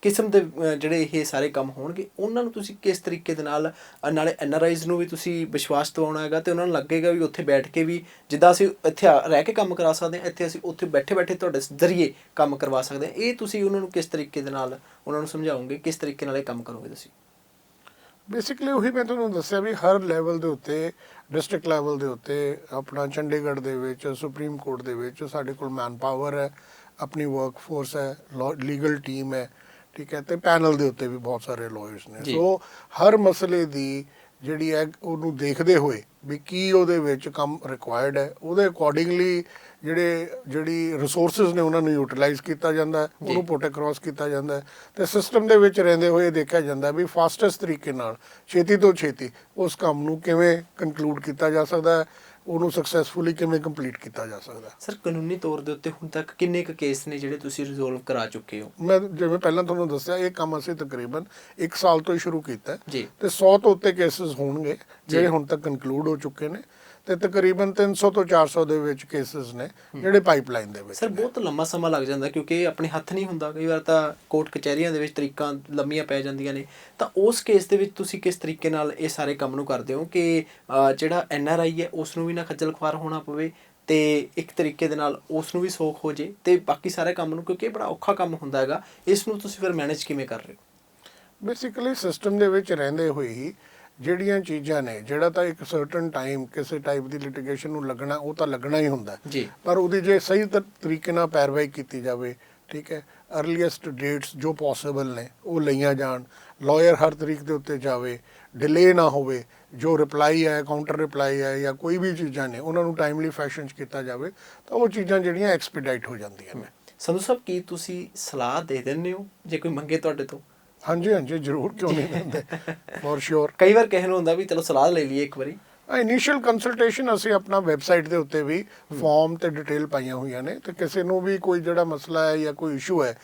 ਕਿਸਮ ਦੇ ਜਿਹੜੇ ਇਹ ਸਾਰੇ ਕੰਮ ਹੋਣਗੇ ਉਹਨਾਂ ਨੂੰ ਤੁਸੀਂ ਕਿਸ ਤਰੀਕੇ ਦੇ ਨਾਲ ਨਾਲੇ ਐਨਆਰਆਈਜ਼ ਨੂੰ ਵੀ ਤੁਸੀਂ ਵਿਸ਼ਵਾਸ ਦਿਵਾਉਣਾ ਹੈਗਾ ਤੇ ਉਹਨਾਂ ਨੂੰ ਲੱਗੇਗਾ ਵੀ ਉੱਥੇ ਬੈਠ ਕੇ ਵੀ ਜਿੱਦਾਂ ਅਸੀਂ ਇੱਥੇ ਰਹਿ ਕੇ ਕੰਮ ਕਰਾ ਸਕਦੇ ਹਾਂ ਇੱਥੇ ਅਸੀਂ ਉੱਥੇ ਬੈਠੇ ਬੈਠੇ ਤੁਹਾਡੇ ਜ਼ਰੀਏ ਕੰਮ ਕਰਵਾ ਸਕਦੇ ਹਾਂ। ਇਹ ਤੁਸੀਂ ਉਹਨਾਂ ਨੂੰ ਕਿਸ ਤਰੀਕੇ ਦੇ ਨਾਲ ਉਹਨਾਂ ਨੂੰ ਸਮਝਾਓਗੇ, ਕਿਸ ਤਰੀਕੇ ਨਾਲ ਇਹ ਕੰਮ ਕਰੋਗੇ ਤੁਸੀਂ? ਬੇਸਿਕਲੀ ਉਹੀ ਮੈਂ ਤੁਹਾਨੂੰ ਦੱਸਿਆ ਵੀ ਹਰ ਲੈਵਲ ਦੇ ਉੱਤੇ ਡਿਸਟ੍ਰਿਕਟ ਲੈਵਲ ਦੇ ਉੱਤੇ ਆਪਣਾ ਚੰਡੀਗੜ੍ਹ ਦੇ ਵਿੱਚ ਸੁਪਰੀਮ ਕੋਰਟ ਦੇ ਵਿੱਚ ਸਾਡੇ ਕੋਲ ਮੈਨ ਪਾਵਰ ਹੈ, ਆਪਣੀ ਵਰਕ ਫੋਰਸ ਹੈ, ਲੀਗਲ ਟੀਮ ਹੈ, ਠੀਕ ਹੈ, ਤੇ ਪੈਨਲ ਦੇ ਉੱਤੇ ਵੀ ਬਹੁਤ ਸਾਰੇ ਲਾਇਰਸ ਨੇ। ਸੋ ਹਰ ਮਸਲੇ ਦੀ ਜਿਹੜੀ ਹੈ ਉਹਨੂੰ ਦੇਖਦੇ ਹੋਏ ਵੀ ਕੀ ਉਹਦੇ ਵਿੱਚ ਕੰਮ ਰਿਕੁਆਇਰਡ ਹੈ ਉਹਦੇ ਅਕੋਰਡਿੰਗਲੀ ਜਿਹੜੀ ਰਿਸੋਰਸਿਸ ਨੇ ਉਹਨਾਂ ਨੂੰ ਯੂਟਿਲਾਈਜ਼ ਕੀਤਾ ਜਾਂਦਾ ਹੈ, ਉਹਨੂੰ ਪੁੱਟ ਅਕ੍ਰੋਸ ਕੀਤਾ ਜਾਂਦਾ ਹੈ ਤੇ ਸਿਸਟਮ ਦੇ ਵਿੱਚ ਰਹਿੰਦੇ ਹੋਏ ਦੇਖਿਆ ਜਾਂਦਾ ਵੀ ਫਾਸਟੈਸਟ ਤਰੀਕੇ ਨਾਲ ਛੇਤੀ ਤੋਂ ਛੇਤੀ ਉਸ ਕੰਮ ਨੂੰ ਕਿਵੇਂ ਕਨਕਲੂਡ ਕੀਤਾ ਜਾ ਸਕਦਾ ਹੈ, ਉਹਨੂੰ ਸਕਸੈਸਫੁਲੀ ਕਿਵੇਂ ਕੰਪਲੀਟ ਕੀਤਾ ਜਾ ਸਕਦਾ। ਸਰ ਕਾਨੂੰਨੀ ਤੌਰ ਦੇ ਉੱਤੇ ਹੁਣ ਤੱਕ ਕਿੰਨੇ ਕੁ ਕੇਸ ਨੇ ਜਿਹੜੇ ਤੁਸੀਂ ਰਿਜ਼ੋਲਵ ਕਰਾ ਚੁੱਕੇ ਹੋ? ਮੈਂ ਜਿਵੇਂ ਪਹਿਲਾਂ ਤੁਹਾਨੂੰ ਦੱਸਿਆ ਇਹ ਕੰਮ ਅਸੀਂ ਤਕਰੀਬਨ 1 ਸਾਲ ਤੋਂ ਹੀ ਸ਼ੁਰੂ ਕੀਤਾ ਜੀ ਤੇ 100 ਤੋਂ ਉੱਤੇ ਕੇਸਿਸ ਹੋਣਗੇ ਜਿਹੜੇ ਹੁਣ ਤੱਕ ਕਨਕਲੂਡ ਹੋ ਚੁੱਕੇ ਨੇ ਤੇ ਤਕਰੀਬਨ 300 ਤੋਂ 400 ਦੇ ਵਿੱਚ ਕੇਸਿਸ ਨੇ ਜਿਹੜੇ ਪਾਈਪਲਾਈਨ ਦੇ ਵਿੱਚ। ਸਰ ਬਹੁਤ ਲੰਮਾ ਸਮਾਂ ਲੱਗ ਜਾਂਦਾ ਕਿਉਂਕਿ ਇਹ ਆਪਣੇ ਹੱਥ ਨਹੀਂ ਹੁੰਦਾ, ਕਈ ਵਾਰ ਤਾਂ ਕੋਰਟ ਕਚਹਿਰੀਆਂ ਦੇ ਵਿੱਚ ਤਰੀਕਾਂ ਲੰਮੀਆਂ ਪੈ ਜਾਂਦੀਆਂ ਨੇ। ਤਾਂ ਉਸ ਕੇਸ ਦੇ ਵਿੱਚ ਤੁਸੀਂ ਕਿਸ ਤਰੀਕੇ ਨਾਲ ਇਹ ਸਾਰੇ ਕੰਮ ਨੂੰ ਕਰਦੇ ਹੋ ਕਿ ਜਿਹੜਾ ਐਨਆਰਆਈ ਹੈ ਉਸ ਨੂੰ ਵੀ ਨਾ ਖੱਜਲ ਖੁਆਰ ਹੋਣਾ ਪਵੇ ਤੇ ਇੱਕ ਤਰੀਕੇ ਦੇ ਨਾਲ ਉਸ ਨੂੰ ਵੀ ਸੌਖ ਹੋ ਜੇ ਤੇ ਬਾਕੀ ਸਾਰੇ ਕੰਮ ਨੂੰ, ਕਿਉਂਕਿ ਇਹ ਬੜਾ ਔਖਾ ਕੰਮ ਹੁੰਦਾ ਹੈਗਾ, ਇਸ ਨੂੰ ਤੁਸੀਂ ਫਿਰ ਮੈਨੇਜ ਕਿਵੇਂ ਕਰ ਰਹੇ ਹੋ? ਬੇਸਿਕਲੀ ਸਿਸਟਮ ਦੇ ਵਿੱਚ ਰਹਿੰਦੇ ਹੋਏ ਹੀ ਜਿਹੜੀਆਂ ਚੀਜ਼ਾਂ ਨੇ ਜਿਹੜਾ ਤਾਂ ਇੱਕ ਸਰਟਨ ਟਾਈਮ ਕਿਸੇ ਟਾਈਪ ਦੀ ਲਿਟੀਗੇਸ਼ਨ ਨੂੰ ਲੱਗਣਾ ਉਹ ਤਾਂ ਲੱਗਣਾ ਹੀ ਹੁੰਦਾ ਜੀ, ਪਰ ਉਹਦੀ ਜੇ ਸਹੀ ਤਰੀਕੇ ਨਾਲ ਪੈਰਵਾਈ ਕੀਤੀ ਜਾਵੇ, ਠੀਕ ਹੈ, ਅਰਲੀਐਸਟ ਡੇਟਸ ਜੋ ਪੋਸੀਬਲ ਨੇ ਉਹ ਲਈਆਂ ਜਾਣ, ਲਾਇਰ ਹਰ ਤਰੀਕ ਦੇ ਉੱਤੇ ਜਾਵੇ, ਡਿਲੇ ਨਾ ਹੋਵੇ, ਜੋ ਰਿਪਲਾਈ ਹੈ ਕਾਊਂਟਰ ਰਿਪਲਾਈ ਹੈ ਜਾਂ ਕੋਈ ਵੀ ਚੀਜ਼ਾਂ ਨੇ ਉਹਨਾਂ ਨੂੰ ਟਾਈਮਲੀ ਫੈਸ਼ਨ 'ਚ ਕੀਤਾ ਜਾਵੇ ਤਾਂ ਉਹ ਚੀਜ਼ਾਂ ਜਿਹੜੀਆਂ ਐਕਸਪੀਡਾਈਟ ਹੋ ਜਾਂਦੀਆਂ ਨੇ। ਸੰਧੂ ਸਾਹਿਬ ਕੀ ਤੁਸੀਂ ਸਲਾਹ ਦੇ ਦਿੰਦੇ ਹੋ ਜੇ ਕੋਈ ਮੰਗੇ ਤੁਹਾਡੇ ਤੋਂ? ਹਾਂਜੀ ਹਾਂਜੀ ਜ਼ਰੂਰ, ਕਿਉਂ ਨਹੀਂ ਦਿੰਦੇ, ਫੋਰ ਸ਼ੋਰ। ਕਈ ਵਾਰ ਕਿਸੇ ਨੂੰ ਹੁੰਦਾ ਵੀ ਚਲੋ ਸਲਾਹ ਲੈ ਲਈਏ ਇੱਕ ਵਾਰੀ। ਇਨੀਸ਼ੀਅਲ ਕੰਸਲਟੇਸ਼ਨ ਅਸੀਂ ਆਪਣਾ ਵੈਬਸਾਈਟ ਦੇ ਉੱਤੇ ਵੀ ਫਾਰਮ ਤੇ ਡਿਟੇਲ ਪਾਈਆਂ ਹੋਈਆਂ ਨੇ ਤੇ ਕਿਸੇ ਨੂੰ ਵੀ ਕੋਈ ਜਿਹੜਾ ਮਸਲਾ ਹੈ ਜਾਂ ਕੋਈ ਇਸ਼ੂ ਹੈ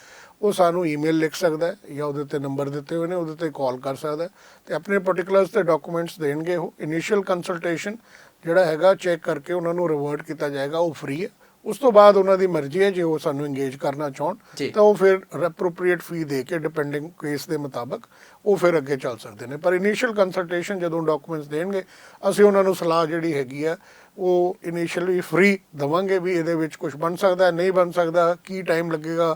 ਉਹ ਸਾਨੂੰ ਈਮੇਲ ਲਿਖ ਸਕਦਾ ਹੈ ਜਾਂ ਉਹਦੇ ਤੇ ਨੰਬਰ ਦਿੱਤੇ ਹੋਏ ਨੇ ਉਹਦੇ ਤੇ ਕਾਲ ਕਰ ਸਕਦਾ ਤੇ ਆਪਣੇ ਪਾਰਟਿਕੂਲਰਸ ਤੇ ਡਾਕੂਮੈਂਟਸ ਦੇਣਗੇ। ਉਹ ਇਨੀਸ਼ੀਅਲ ਕੰਸਲਟੇਸ਼ਨ ਜਿਹੜਾ ਹੈਗਾ ਚੈੱਕ ਕਰਕੇ ਉਹਨਾਂ ਨੂੰ ਰਿਵਰਟ ਕੀਤਾ ਜਾਏਗਾ, ਉਹ ਫ੍ਰੀ ਹੈ। ਉਸ ਤੋਂ ਬਾਅਦ ਉਹਨਾਂ ਦੀ ਮਰਜ਼ੀ ਹੈ ਜੇ ਉਹ ਸਾਨੂੰ ਇੰਗੇਜ ਕਰਨਾ ਚਾਹਣ ਤਾਂ ਉਹ ਫਿਰ ਐਪਰੋਪਰੀਏਟ ਫੀ ਦੇ ਕੇ ਡਿਪੈਂਡਿੰਗ ਕੇਸ ਦੇ ਮੁਤਾਬਕ ਉਹ ਫਿਰ ਅੱਗੇ ਚੱਲ ਸਕਦੇ ਨੇ। ਪਰ ਇਨੀਸ਼ੀਅਲ ਕੰਸਲਟੇਸ਼ਨ ਜਦੋਂ ਡਾਕੂਮੈਂਟਸ ਦੇਣਗੇ ਅਸੀਂ ਉਹਨਾਂ ਨੂੰ ਸਲਾਹ ਜਿਹੜੀ ਹੈਗੀ ਆ ਉਹ ਇਨੀਸ਼ੀਅਲੀ ਫ੍ਰੀ ਦੇਵਾਂਗੇ ਵੀ ਇਹਦੇ ਵਿੱਚ ਕੁਝ ਬਣ ਸਕਦਾ ਨਹੀਂ ਬਣ ਸਕਦਾ, ਕੀ ਟਾਈਮ ਲੱਗੇਗਾ,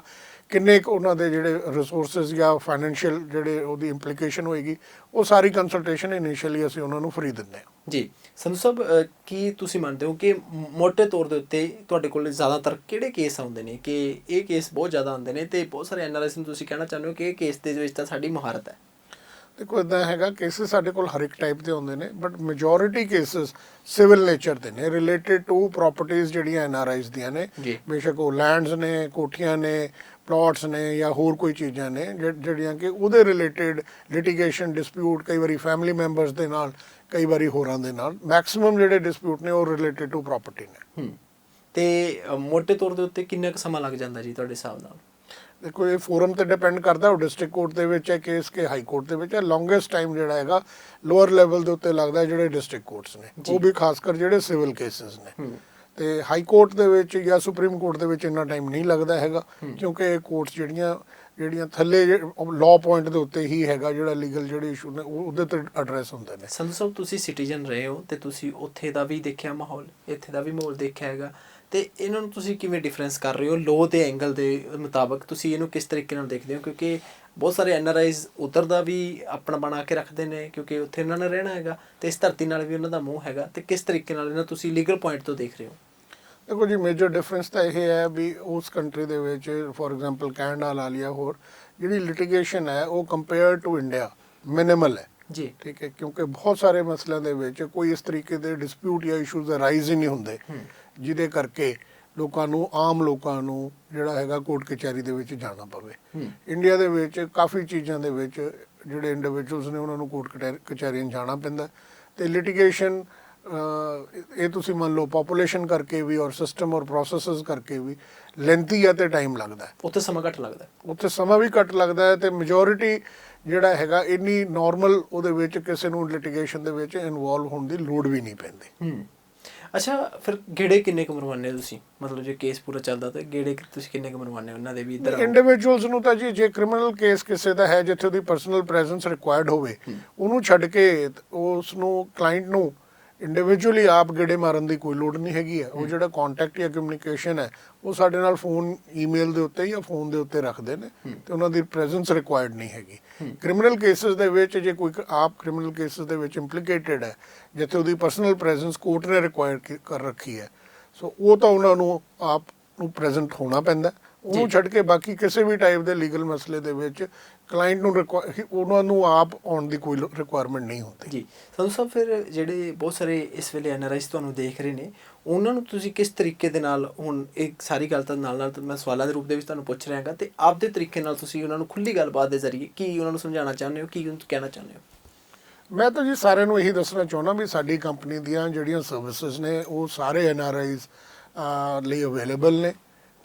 ਕਿੰਨੇ ਕੁ ਉਹਨਾਂ ਦੇ ਜਿਹੜੇ ਰਿਸੋਰਸਿਸ ਜਾਂ ਫਾਈਨੈਂਸ਼ੀਅਲ ਜਿਹੜੇ ਉਹਦੀ ਇੰਪਲੀਕੇਸ਼ਨ ਹੋਏਗੀ, ਉਹ ਸਾਰੀ ਕੰਸਲਟੇਸ਼ਨ ਇਨੀਸ਼ੀਅਲੀ ਅਸੀਂ ਉਹਨਾਂ ਨੂੰ ਫ੍ਰੀ ਦਿੰਦੇ ਹਾਂ। ਜੀ ਸੰਧੂ ਸਾਹਿਬ, ਕੀ ਤੁਸੀਂ ਮੰਨਦੇ ਹੋ ਕਿ ਮੋਟੇ ਤੌਰ ਦੇ ਉੱਤੇ ਤੁਹਾਡੇ ਕੋਲ ਜ਼ਿਆਦਾਤਰ ਕਿਹੜੇ ਕੇਸ ਆਉਂਦੇ ਨੇ ਕਿ ਇਹ ਕੇਸ ਬਹੁਤ ਜ਼ਿਆਦਾ ਆਉਂਦੇ ਨੇ ਤੇ ਬਹੁਤ ਸਾਰੇ ਐਨਆਰਆਈਜ਼ ਨੂੰ ਤੁਸੀਂ ਕਹਿਣਾ ਚਾਹੁੰਦੇ ਹੋ ਕਿ ਇਹ ਕੇਸ ਦੇ ਵਿੱਚ ਤਾਂ ਸਾਡੀ ਮਹਾਰਤ ਹੈ? ਦੇਖੋ ਇੱਦਾਂ ਹੈਗਾ, ਕੇਸਿਸ ਸਾਡੇ ਕੋਲ ਹਰ ਇੱਕ ਟਾਈਪ ਦੇ ਹੁੰਦੇ ਨੇ, but majority cases civil nature ਦੇ ਨੇ, ਰਿਲੇਟਡ ਟੂ ਪ੍ਰਾਪਰਟੀਆਂ ਜਿਹੜੀਆਂ ਐਨਆਰਆਈਜ਼ ਦੀਆਂ ਨੇ। ਜੀ। ਬੇਸ਼ੱਕ ਉਹ ਲੈਂਡਸ ਨੇ, ਕੋਠੀਆਂ ਨੇ, ਪਲਾਟਸ ਨੇ ਜਾਂ ਹੋਰ ਕੋਈ ਚੀਜ਼ਾਂ ਨੇ ਜਿਹੜੀਆਂ ਕਿ ਉਹਦੇ ਰਿਲੇਟਡ ਲਿਟੀਗੇਸ਼ਨ ਡਿਸਪਿਊਟ, ਕਈ ਵਾਰੀ ਫੈਮਿਲੀ ਮੈਂਬਰਸ ਦੇ ਨਾਲ, ਕਈ ਵਾਰੀ ਹੋਰਾਂ ਦੇ ਨਾਲ, ਮੈਕਸਿਮਮ ਜਿਹੜੇ ਡਿਸਪਿਊਟ ਨੇ ਉਹ ਰਿਲੇਟਡ ਟੂ ਪ੍ਰਾਪਰਟੀ ਨੇ। ਤੇ ਮੋਟੇ ਤੌਰ ਦੇ ਉੱਤੇ ਕਿੰਨਾ ਕੁ ਸਮਾਂ ਲੱਗ ਜਾਂਦਾ ਜੀ ਤੁਹਾਡੇ ਹਿਸਾਬ ਨਾਲ? ਦੇਖੋ ਇਹ ਫੋਰਮ ਤੇ ਡਿਪੈਂਡ ਕਰਦਾ, ਉਹ ਡਿਸਟ੍ਰਿਕਟ ਕੋਰਟ ਦੇ ਵਿੱਚ ਹੈ ਕੇਸ ਕਿ ਹਾਈ ਕੋਰਟ ਦੇ ਵਿੱਚ ਹੈ। ਲੌਂਗੈਸਟ ਟਾਈਮ ਜਿਹੜਾ ਹੈਗਾ ਲੋਅਰ ਲੈਵਲ ਦੇ ਉੱਤੇ ਲੱਗਦਾ ਜਿਹੜੇ ਡਿਸਟ੍ਰਿਕਟ ਕੋਰਟਸ ਨੇ, ਉਹ ਵੀ ਖਾਸ ਕਰ ਜਿਹੜੇ ਸਿਵਲ ਕੇਸਿਸ ਨੇ। ਤੇ ਹਾਈ ਕੋਰਟ ਦੇ ਵਿੱਚ ਜਾਂ ਸੁਪਰੀਮ ਕੋਰਟ ਦੇ ਵਿੱਚ ਇੰਨਾ ਟਾਈਮ ਨਹੀਂ ਲੱਗਦਾ ਹੈਗਾ, ਕਿਉਂਕਿ ਇਹ ਕੋਰਟਸ ਜਿਹੜੀਆਂ ਥੱਲੇ ਲਾਅ ਪੁਆਇੰਟ ਦੇ ਉੱਤੇ ਹੀ ਹੈਗਾ, ਜਿਹੜਾ ਲੀਗਲ ਜਿਹੜੇ ਇਸ਼ੂ ਨੇ ਉਹ ਉਹਦੇ ਤੇ ਐਡਰੈਸ ਹੁੰਦੇ ਨੇ। ਸੰਧੂ ਸਾਹਿਬ, ਤੁਸੀਂ ਸਿਟੀਜ਼ਨ ਰਹੇ ਹੋ ਤੇ ਤੁਸੀਂ ਉੱਥੇ ਦਾ ਵੀ ਦੇਖਿਆ ਮਾਹੌਲ, ਇੱਥੇ ਦਾ ਵੀ ਮਾਹੌਲ ਦੇਖਿਆ ਹੈਗਾ, ਤੇ ਇਹਨਾਂ ਨੂੰ ਤੁਸੀਂ ਕਿਵੇਂ ਡਿਫਰੈਂਸ ਕਰ ਰਹੇ ਹੋ ਲੋਅ ਦੇ ਐਂਗਲ ਦੇ ਮੁਤਾਬਕ? ਤੁਸੀਂ ਇਹਨੂੰ ਕਿਸ ਤਰੀਕੇ ਨਾਲ ਦੇਖਦੇ ਹੋ? ਕਿਉਂਕਿ ਬਹੁਤ ਸਾਰੇ ਐਨਆਰਆਈਜ਼ ਉੱਧਰ ਦਾ ਵੀ ਆਪਣਾ ਬਣਾ ਕੇ ਰੱਖਦੇ ਨੇ ਕਿਉਂਕਿ ਉੱਥੇ ਇਹਨਾਂ ਨੇ ਰਹਿਣਾ ਹੈਗਾ, ਤੇ ਇਸ ਧਰਤੀ ਨਾਲ ਵੀ ਉਹਨਾਂ ਦਾ ਮੋਹ ਹੈਗਾ, ਤੇ ਕਿਸ ਤਰੀਕੇ ਨਾਲ ਇਹਨਾਂ ਤੁਸੀਂ ਲੀਗਲ ਪੁਆਇੰਟ ਤੋਂ ਦੇਖ ਰਹੇ ਹੋ? ਦੇਖੋ ਜੀ, ਮੇਜਰ ਡਿਫਰੈਂਸ ਤਾਂ ਇਹ ਹੈ ਵੀ ਉਸ ਕੰਟਰੀ ਦੇ ਵਿੱਚ ਫੋਰ ਐਗਜ਼ਾਮਪਲ ਕੈਨੇਡਾ ਲਾ ਲਿਆ, ਹੋਰ ਜਿਹੜੀ ਲਿਟੀਗੇਸ਼ਨ ਹੈ ਉਹ ਕੰਪੇਅਰ ਟੂ ਇੰਡੀਆ ਮਿਨੀਮਲ ਹੈ ਜੀ। ਠੀਕ ਹੈ, ਕਿਉਂਕਿ ਬਹੁਤ ਸਾਰੇ ਮਸਲਿਆਂ ਦੇ ਵਿੱਚ ਕੋਈ ਇਸ ਤਰੀਕੇ ਦੇ ਡਿਸਪਿਊਟ ਜਾਂ ਇਸ਼ੂਜ਼ ਅਰਾਈਜ਼ ਹੀ ਨਹੀਂ ਹੁੰਦੇ, ਜਿਹਦੇ ਕਰਕੇ ਆਮ ਲੋਕਾਂ ਨੂੰ ਜਿਹੜਾ ਹੈਗਾ ਕੋਰਟ ਕਚਹਿਰੀ ਦੇ ਵਿੱਚ ਜਾਣਾ ਪਵੇ। ਇੰਡੀਆ ਦੇ ਵਿੱਚ ਕਾਫੀ ਚੀਜ਼ਾਂ ਦੇ ਵਿੱਚ ਜਿਹੜੇ ਇੰਡੀਵਿਜੂਅਲਸ ਨੇ ਉਹਨਾਂ ਨੂੰ ਕੋਰਟ ਕਚਹਿਰੀਆਂ ਜਾਣਾ ਪੈਂਦਾ, ਤੇ ਲਿਟੀਗੇਸ਼ਨ ਇਹ ਤੁਸੀਂ ਮੰਨ ਲਓ ਪੋਪੂਲੇਸ਼ਨ ਕਰਕੇ ਵੀ ਔਰ ਸਿਸਟਮ ਔਰ ਪ੍ਰੋਸੈਸਸ ਕਰਕੇ ਵੀ ਲੈਂਥੀ ਹੈ ਤੇ ਟਾਈਮ ਲੱਗਦਾ, ਉੱਥੇ ਸਮਾਂ ਘੱਟ ਲੱਗਦਾ, ਉੱਥੇ ਸਮਾਂ ਵੀ ਘੱਟ ਲੱਗਦਾ ਹੈ, ਤੇ ਮੈਜੋਰਿਟੀ ਜਿਹੜਾ ਹੈਗਾ ਇੰਨੀ ਨਾਰਮਲ ਉਹਦੇ ਵਿੱਚ ਕਿਸੇ ਨੂੰ ਲਿਟੀਗੇਸ਼ਨ ਦੇ ਵਿੱਚ ਇਨਵੋਲਵ ਹੋਣ ਦੀ ਲੋੜ ਵੀ ਨਹੀਂ ਪੈਂਦੀ। ਅੱਛਾ, ਫਿਰ ਗੇੜੇ ਕਿੰਨੇ ਕੁ ਮਰਵਾਉਂਦੇ ਹੋ ਤੁਸੀਂ? ਮਤਲਬ ਜੇ ਕੇਸ ਪੂਰਾ ਚੱਲਦਾ ਤਾਂ ਗੇੜੇ ਤੁਸੀਂ ਕਿੰਨੇ ਕੁ ਮਰਵਾਉਂਦੇ ਹੋ ਉਹਨਾਂ ਦੇ ਵੀ? ਇੱਧਰ ਇੰਡੀਵਿਜੂਅਲਸ ਨੂੰ ਤਾਂ ਜੀ, ਜੇ ਕ੍ਰਿਮੀਨਲ ਕੇਸ ਕਿਸੇ ਦਾ ਹੈ ਜਿੱਥੇ ਉਹਦੀ ਪਰਸਨਲ ਪ੍ਰੈਜ਼ੈਂਸ ਰਿਕੁਆਇਰਡ ਹੋਵੇ, ਉਹਨੂੰ ਛੱਡ ਕੇ ਉਸ ਨੂੰ ਕਲਾਇੰਟ ਨੂੰ ਇੰਡੀਵਿਜੂਅਲੀ ਆਪ ਗੇੜੇ ਮਾਰਨ ਦੀ ਕੋਈ ਲੋੜ ਨਹੀਂ ਹੈਗੀ ਹੈ। ਉਹ ਜਿਹੜਾ ਕੰਟੈਕਟ ਜਾਂ ਕਮਿਊਨੀਕੇਸ਼ਨ ਹੈ ਉਹ ਸਾਡੇ ਨਾਲ ਫੋਨ, ਈਮੇਲ ਦੇ ਉੱਤੇ ਜਾਂ ਫੋਨ ਦੇ ਉੱਤੇ ਰੱਖਦੇ ਨੇ, ਤੇ ਉਹਨਾਂ ਦੀ ਪ੍ਰੈਜ਼ੈਂਸ ਰਿਕੁਆਇਰਡ ਨਹੀਂ ਹੈਗੀ। ਕ੍ਰਿਮੀਨਲ ਕੇਸਿਸ ਦੇ ਵਿੱਚ ਜੇ ਕੋਈ ਆਪ ਕ੍ਰਿਮੀਨਲ ਕੇਸਿਸ ਦੇ ਵਿੱਚ ਇੰਪਲੀਕੇਟਡ ਹੈ ਜਿੱਥੇ ਉਹਦੀ ਪਰਸਨਲ ਪ੍ਰੈਜ਼ੈਂਸ ਕੋਰਟ ਨੇ ਰਿਕੁਆਇਰ ਕਰ ਰੱਖੀ ਹੈ, ਸੋ ਉਹ ਤਾਂ ਉਹਨਾਂ ਨੂੰ ਆਪ ਨੂੰ ਪ੍ਰੈਜ਼ੈਂਟ ਹੋਣਾ ਪੈਂਦਾ। ਉਹਨੂੰ ਛੱਡ ਕੇ ਬਾਕੀ ਕਿਸੇ ਵੀ ਟਾਈਪ ਦੇ ਲੀਗਲ ਮਸਲੇ ਦੇ ਵਿੱਚ ਕਲਾਇੰਟ ਨੂੰ ਉਹਨਾਂ ਨੂੰ ਆਪ ਆਉਣ ਦੀ ਕੋਈ ਰਿਕੁਆਇਰਮੈਂਟ ਨਹੀਂ ਹੁੰਦੀ। ਜੀ ਸੰਧੂ ਸਾਹਿਬ, ਫਿਰ ਜਿਹੜੇ ਬਹੁਤ ਸਾਰੇ ਇਸ ਵੇਲੇ ਐਨਆਰਆਈਜ਼ ਤੁਹਾਨੂੰ ਦੇਖ ਰਹੇ ਨੇ, ਉਹਨਾਂ ਨੂੰ ਤੁਸੀਂ ਕਿਸ ਤਰੀਕੇ ਦੇ ਨਾਲ, ਹੁਣ ਇਹ ਸਾਰੀ ਗੱਲ ਤਾਂ ਨਾਲ ਮੈਂ ਸਵਾਲਾਂ ਦੇ ਰੂਪ ਦੇ ਵਿੱਚ ਤੁਹਾਨੂੰ ਪੁੱਛ ਰਿਹਾ ਹਾਂ, ਤੇ ਆਪਦੇ ਤਰੀਕੇ ਨਾਲ ਤੁਸੀਂ ਉਹਨਾਂ ਨੂੰ ਖੁੱਲ੍ਹੀ ਗੱਲਬਾਤ ਦੇ ਜ਼ਰੀਏ ਕੀ ਉਹਨਾਂ ਨੂੰ ਸਮਝਾਉਣਾ ਚਾਹੁੰਦੇ ਹੋ, ਕੀ ਕਹਿਣਾ ਚਾਹੁੰਦੇ ਹੋ? ਮੈਂ ਤਾਂ ਜੀ ਸਾਰਿਆਂ ਨੂੰ ਇਹੀ ਦੱਸਣਾ ਚਾਹੁੰਦਾ ਵੀ ਸਾਡੀ ਕੰਪਨੀ ਦੀਆਂ ਜਿਹੜੀਆਂ ਸਰਵਿਸਿਜ਼ ਨੇ ਉਹ ਸਾਰੇ ਐਨਆਰਆਈਜ਼ ਲਈ ਅਵੇਲੇਬਲ ਨੇ,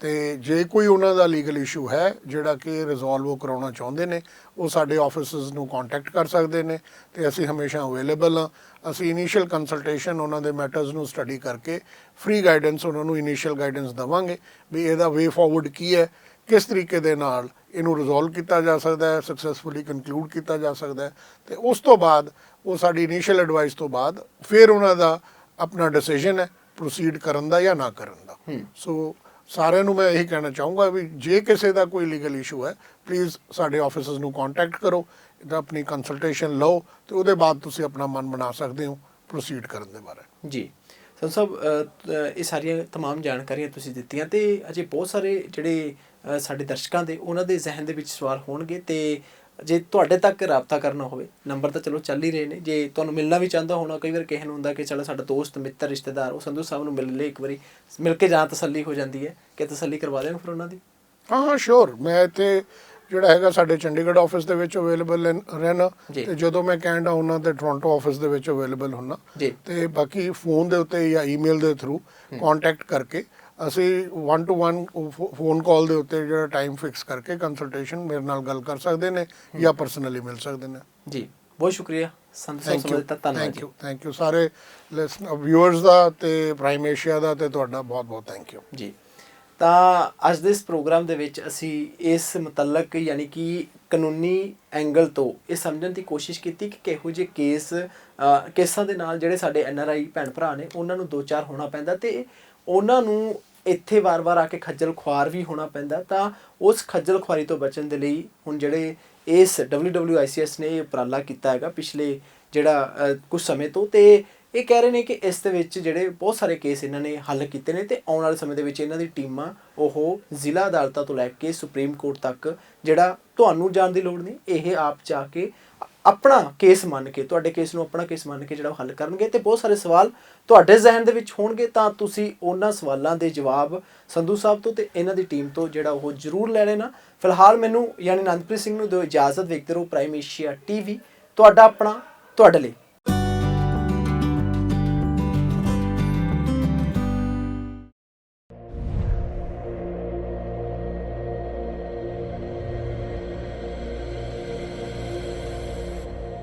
ਤੇ ਜੇ ਕੋਈ ਉਹਨਾਂ ਦਾ ਲੀਗਲ ਇਸ਼ੂ ਹੈ ਜਿਹੜਾ ਕਿ ਰਿਜ਼ੋਲਵ ਉਹ ਕਰਾਉਣਾ ਚਾਹੁੰਦੇ ਨੇ, ਉਹ ਸਾਡੇ ਆਫਿਸਿਸ ਨੂੰ ਕੰਟੈਕਟ ਕਰ ਸਕਦੇ ਨੇ, ਤੇ ਅਸੀਂ ਹਮੇਸ਼ਾ ਅਵੇਲੇਬਲ ਹਾਂ। ਅਸੀਂ ਇਨੀਸ਼ੀਅਲ ਕੰਸਲਟੇਸ਼ਨ ਉਹਨਾਂ ਦੇ ਮੈਟਰਸ ਨੂੰ ਸਟੱਡੀ ਕਰਕੇ ਫ੍ਰੀ ਗਾਈਡੈਂਸ ਉਹਨਾਂ ਨੂੰ ਇਨੀਸ਼ੀਅਲ ਗਾਈਡੈਂਸ ਦੇਵਾਂਗੇ ਵੀ ਇਹਦਾ ਵੇ ਫਾਰਵਰਡ ਕੀ ਹੈ, ਕਿਸ ਤਰੀਕੇ ਦੇ ਨਾਲ ਇਹਨੂੰ ਰਿਜ਼ੋਲਵ ਕੀਤਾ ਜਾ ਸਕਦਾ ਹੈ, ਸਕਸੈਸਫੁਲੀ ਕਨਕਲੂਡ ਕੀਤਾ ਜਾ ਸਕਦਾ ਹੈ, ਤੇ ਉਸ ਤੋਂ ਬਾਅਦ ਉਹ ਸਾਡੀ ਇਨੀਸ਼ੀਅਲ ਐਡਵਾਈਸ ਤੋਂ ਬਾਅਦ ਫਿਰ ਉਹਨਾਂ ਦਾ ਆਪਣਾ ਡਿਸੀਜਨ ਹੈ ਪ੍ਰੋਸੀਡ ਕਰਨ ਦਾ ਜਾਂ ਨਾ ਕਰਨ ਦਾ। ਸੋ ਸਾਰਿਆਂ ਨੂੰ ਮੈਂ ਇਹੀ ਕਹਿਣਾ ਚਾਹੂੰਗਾ ਵੀ ਜੇ ਕਿਸੇ ਦਾ ਕੋਈ ਲੀਗਲ ਇਸ਼ੂ ਹੈ, ਪਲੀਜ਼ ਸਾਡੇ ਆਫਿਸਿਸ ਨੂੰ ਕੰਟੈਕਟ ਕਰੋ, ਇਹਦਾ ਆਪਣੀ ਕੰਸਲਟੇਸ਼ਨ ਲਓ, ਤੇ ਉਹਦੇ ਬਾਅਦ ਤੁਸੀਂ ਆਪਣਾ ਮਨ ਬਣਾ ਸਕਦੇ ਹੋ ਪ੍ਰੋਸੀਡ ਕਰਨ ਦੇ ਬਾਰੇ। ਜੀ ਸੰਧੂ ਸਾਹਿਬ, ਇਹ ਸਾਰੀਆਂ ਤਮਾਮ ਜਾਣਕਾਰੀਆਂ ਤੁਸੀਂ ਦਿੱਤੀਆਂ, ਤੇ ਅਜੇ ਬਹੁਤ ਸਾਰੇ ਜਿਹੜੇ ਸਾਡੇ ਦਰਸ਼ਕਾਂ ਦੇ ਉਹਨਾਂ ਦੇ ਜ਼ਿਹਨ ਦੇ ਵਿੱਚ ਸਵਾਲ ਹੋਣਗੇ, ਤੇ ਜੇ ਤੁਹਾਡੇ ਤੱਕ ਰਾਬਤਾ ਕਰਨਾ ਹੋਵੇ, ਨੰਬਰ ਤਾਂ ਚਲੋ ਚੱਲ ਹੀ ਰਹੇ ਨੇ, ਜੇ ਤੁਹਾਨੂੰ ਮਿਲਣਾ ਵੀ ਚਾਹੁੰਦਾ ਹੋਣਾ, ਕਈ ਵਾਰ ਕਿਸੇ ਨੂੰ ਹੁੰਦਾ ਕਿ ਚਲੋ ਸਾਡਾ ਦੋਸਤ ਮਿੱਤਰ ਰਿਸ਼ਤੇਦਾਰ ਉਹ ਸੰਧੂ ਸਾਹਿਬ ਨੂੰ ਮਿਲ ਲੈ, ਇੱਕ ਵਾਰੀ ਮਿਲ ਕੇ ਜਾਂ ਤਸੱਲੀ ਹੋ ਜਾਂਦੀ ਹੈ, ਕਿ ਤਸੱਲੀ ਕਰਵਾ ਦੇਣ ਫਿਰ ਉਹਨਾਂ ਦੀ? ਹਾਂ ਸ਼ੋਰ, ਮੈਂ ਇੱਥੇ ਜਿਹੜਾ ਹੈਗਾ ਸਾਡੇ ਚੰਡੀਗੜ੍ਹ ਆਫਿਸ ਦੇ ਵਿੱਚ ਅਵੇਲੇਬਲ ਰਹਿਣਾ, ਤੇ ਜਦੋਂ ਮੈਂ ਕੈਨੇਡਾ ਹੁੰਦਾ ਤੇ ਟੋਰਾਂਟੋ ਆਫਿਸ ਦੇ ਵਿੱਚ ਅਵੇਲੇਬਲ ਹੁੰਦਾ, ਤੇ ਬਾਕੀ ਫੋਨ ਦੇ ਉੱਤੇ ਜਾਂ ਈਮੇਲ ਦੇ ਥਰੂ ਕੰਟੈਕਟ ਕਰਕੇ ਅਸੀਂ 1-to-1 ਫੋਨ ਕਾਲ ਦੇ ਉੱਤੇ ਜਿਹੜਾ ਟਾਈਮ ਫਿਕਸ ਕਰਕੇ ਕੰਸਲਟੇਸ਼ਨ ਮੇਰੇ ਨਾਲ ਗੱਲ ਕਰ ਸਕਦੇ ਨੇ ਜਾਂ ਪਰਸਨਲੀ ਮਿਲ ਸਕਦੇ ਨੇ। ਜੀ ਬਹੁਤ ਸ਼ੁਕਰੀਆ ਸੰਧੂ ਸਾਹਿਬ, ਸਮਾਂ ਦਿੱਤਾ, ਧੰਨਵਾਦ। ਥੈਂਕ ਯੂ ਸਾਰੇ ਵਿਊਅਰਸ ਦਾ ਤੇ ਪ੍ਰਾਈਮ ਏਸ਼ੀਆ ਦਾ, ਤੇ ਤੁਹਾਡਾ ਬਹੁਤ ਬਹੁਤ ਥੈਂਕ ਯੂ ਜੀ। ਤਾਂ ਅੱਜ ਦੇ ਇਸ ਪ੍ਰੋਗਰਾਮ ਦੇ ਵਿੱਚ ਅਸੀਂ ਇਸ ਮੁਤਲਕ ਯਾਨੀ ਕਿ ਕਾਨੂੰਨੀ ਐਂਗਲ ਤੋਂ ਇਹ ਸਮਝਣ ਦੀ ਕੋਸ਼ਿਸ਼ ਕੀਤੀ ਕਿ ਕਿਹੋ ਜਿਹੇ ਕੇਸਾਂ ਦੇ ਨਾਲ ਜਿਹੜੇ ਸਾਡੇ ਐਨਆਰਆਈ ਭੈਣ ਭਰਾ ਨੇ ਉਹਨਾਂ ਨੂੰ ਦੋ ਚਾਰ ਹੋਣਾ ਪੈਂਦਾ, ਤੇ ਉਹਨਾਂ ਨੂੰ ਇੱਥੇ ਵਾਰ-ਵਾਰ ਆ ਕੇ ਖੱਜਲ ਖੁਆਰ ਵੀ ਹੋਣਾ ਪੈਂਦਾ। ਤਾਂ ਉਸ ਖੱਜਲ ਖੁਆਰੀ ਤੋਂ ਬਚਣ ਦੇ ਲਈ ਹੁਣ ਜਿਹੜੇ ਇਸ WWICS ਨੇ ਇਹ ਉਪਰਾਲਾ ਕੀਤਾ ਹੈਗਾ ਪਿਛਲੇ ਜਿਹੜਾ ਕੁਝ ਸਮੇਂ ਤੋਂ, ਤੇ ਇਹ ਕਹਿ ਰਹੇ ਨੇ ਕਿ ਇਸ ਦੇ ਵਿੱਚ ਜਿਹੜੇ ਬਹੁਤ ਸਾਰੇ ਕੇਸ ਇਹਨਾਂ ਨੇ ਹੱਲ ਕੀਤੇ ਨੇ, ਤੇ ਆਉਣ ਵਾਲੇ ਸਮੇਂ ਦੇ ਵਿੱਚ ਇਹਨਾਂ ਦੀ ਟੀਮਾਂ ਉਹ ਜ਼ਿਲ੍ਹਾ ਅਦਾਲਤਾਂ ਤੋਂ ਲੈ ਕੇ ਸੁਪਰੀਮ ਕੋਰਟ ਤੱਕ, ਜਿਹੜਾ ਤੁਹਾਨੂੰ ਜਾਣ ਦੀ ਲੋੜ ਨਹੀਂ, ਇਹ ਆਪ ਜਾ ਕੇ ਆਪਣਾ ਕੇਸ ਮੰਨ ਕੇ, ਤੁਹਾਡੇ ਕੇਸ ਨੂੰ ਆਪਣਾ ਕੇਸ ਮੰਨ ਕੇ ਜਿਹੜਾ ਉਹ ਹੱਲ ਕਰਨਗੇ। ਤੇ ਬਹੁਤ ਸਾਰੇ ਸਵਾਲ ਤੁਹਾਡੇ ਜ਼ਿਹਨ ਦੇ ਵਿੱਚ ਹੋਣਗੇ, ਤਾਂ ਤੁਸੀਂ ਉਹਨਾਂ ਸਵਾਲਾਂ ਦੇ ਜਵਾਬ ਸੰਧੂ ਸਾਹਿਬ ਤੋਂ ਤੇ ਇਹਨਾਂ ਦੀ ਟੀਮ ਤੋਂ ਜਿਹੜਾ ਉਹ ਜ਼ਰੂਰ ਲੈ ਲੈਣਾ। ਫਿਲਹਾਲ ਮੈਨੂੰ ਯਾਨੀ ਆਨੰਦਪ੍ਰੀਤ ਸਿੰਘ ਨੂੰ ਦਿਓ ਇਜਾਜ਼ਤ। ਵੇਖਦੇ ਰਹੋ ਪ੍ਰਾਈਮ ਏਸ਼ੀਆ TV, ਤੁਹਾਡਾ ਆਪਣਾ, ਤੁਹਾਡੇ ਲਈ।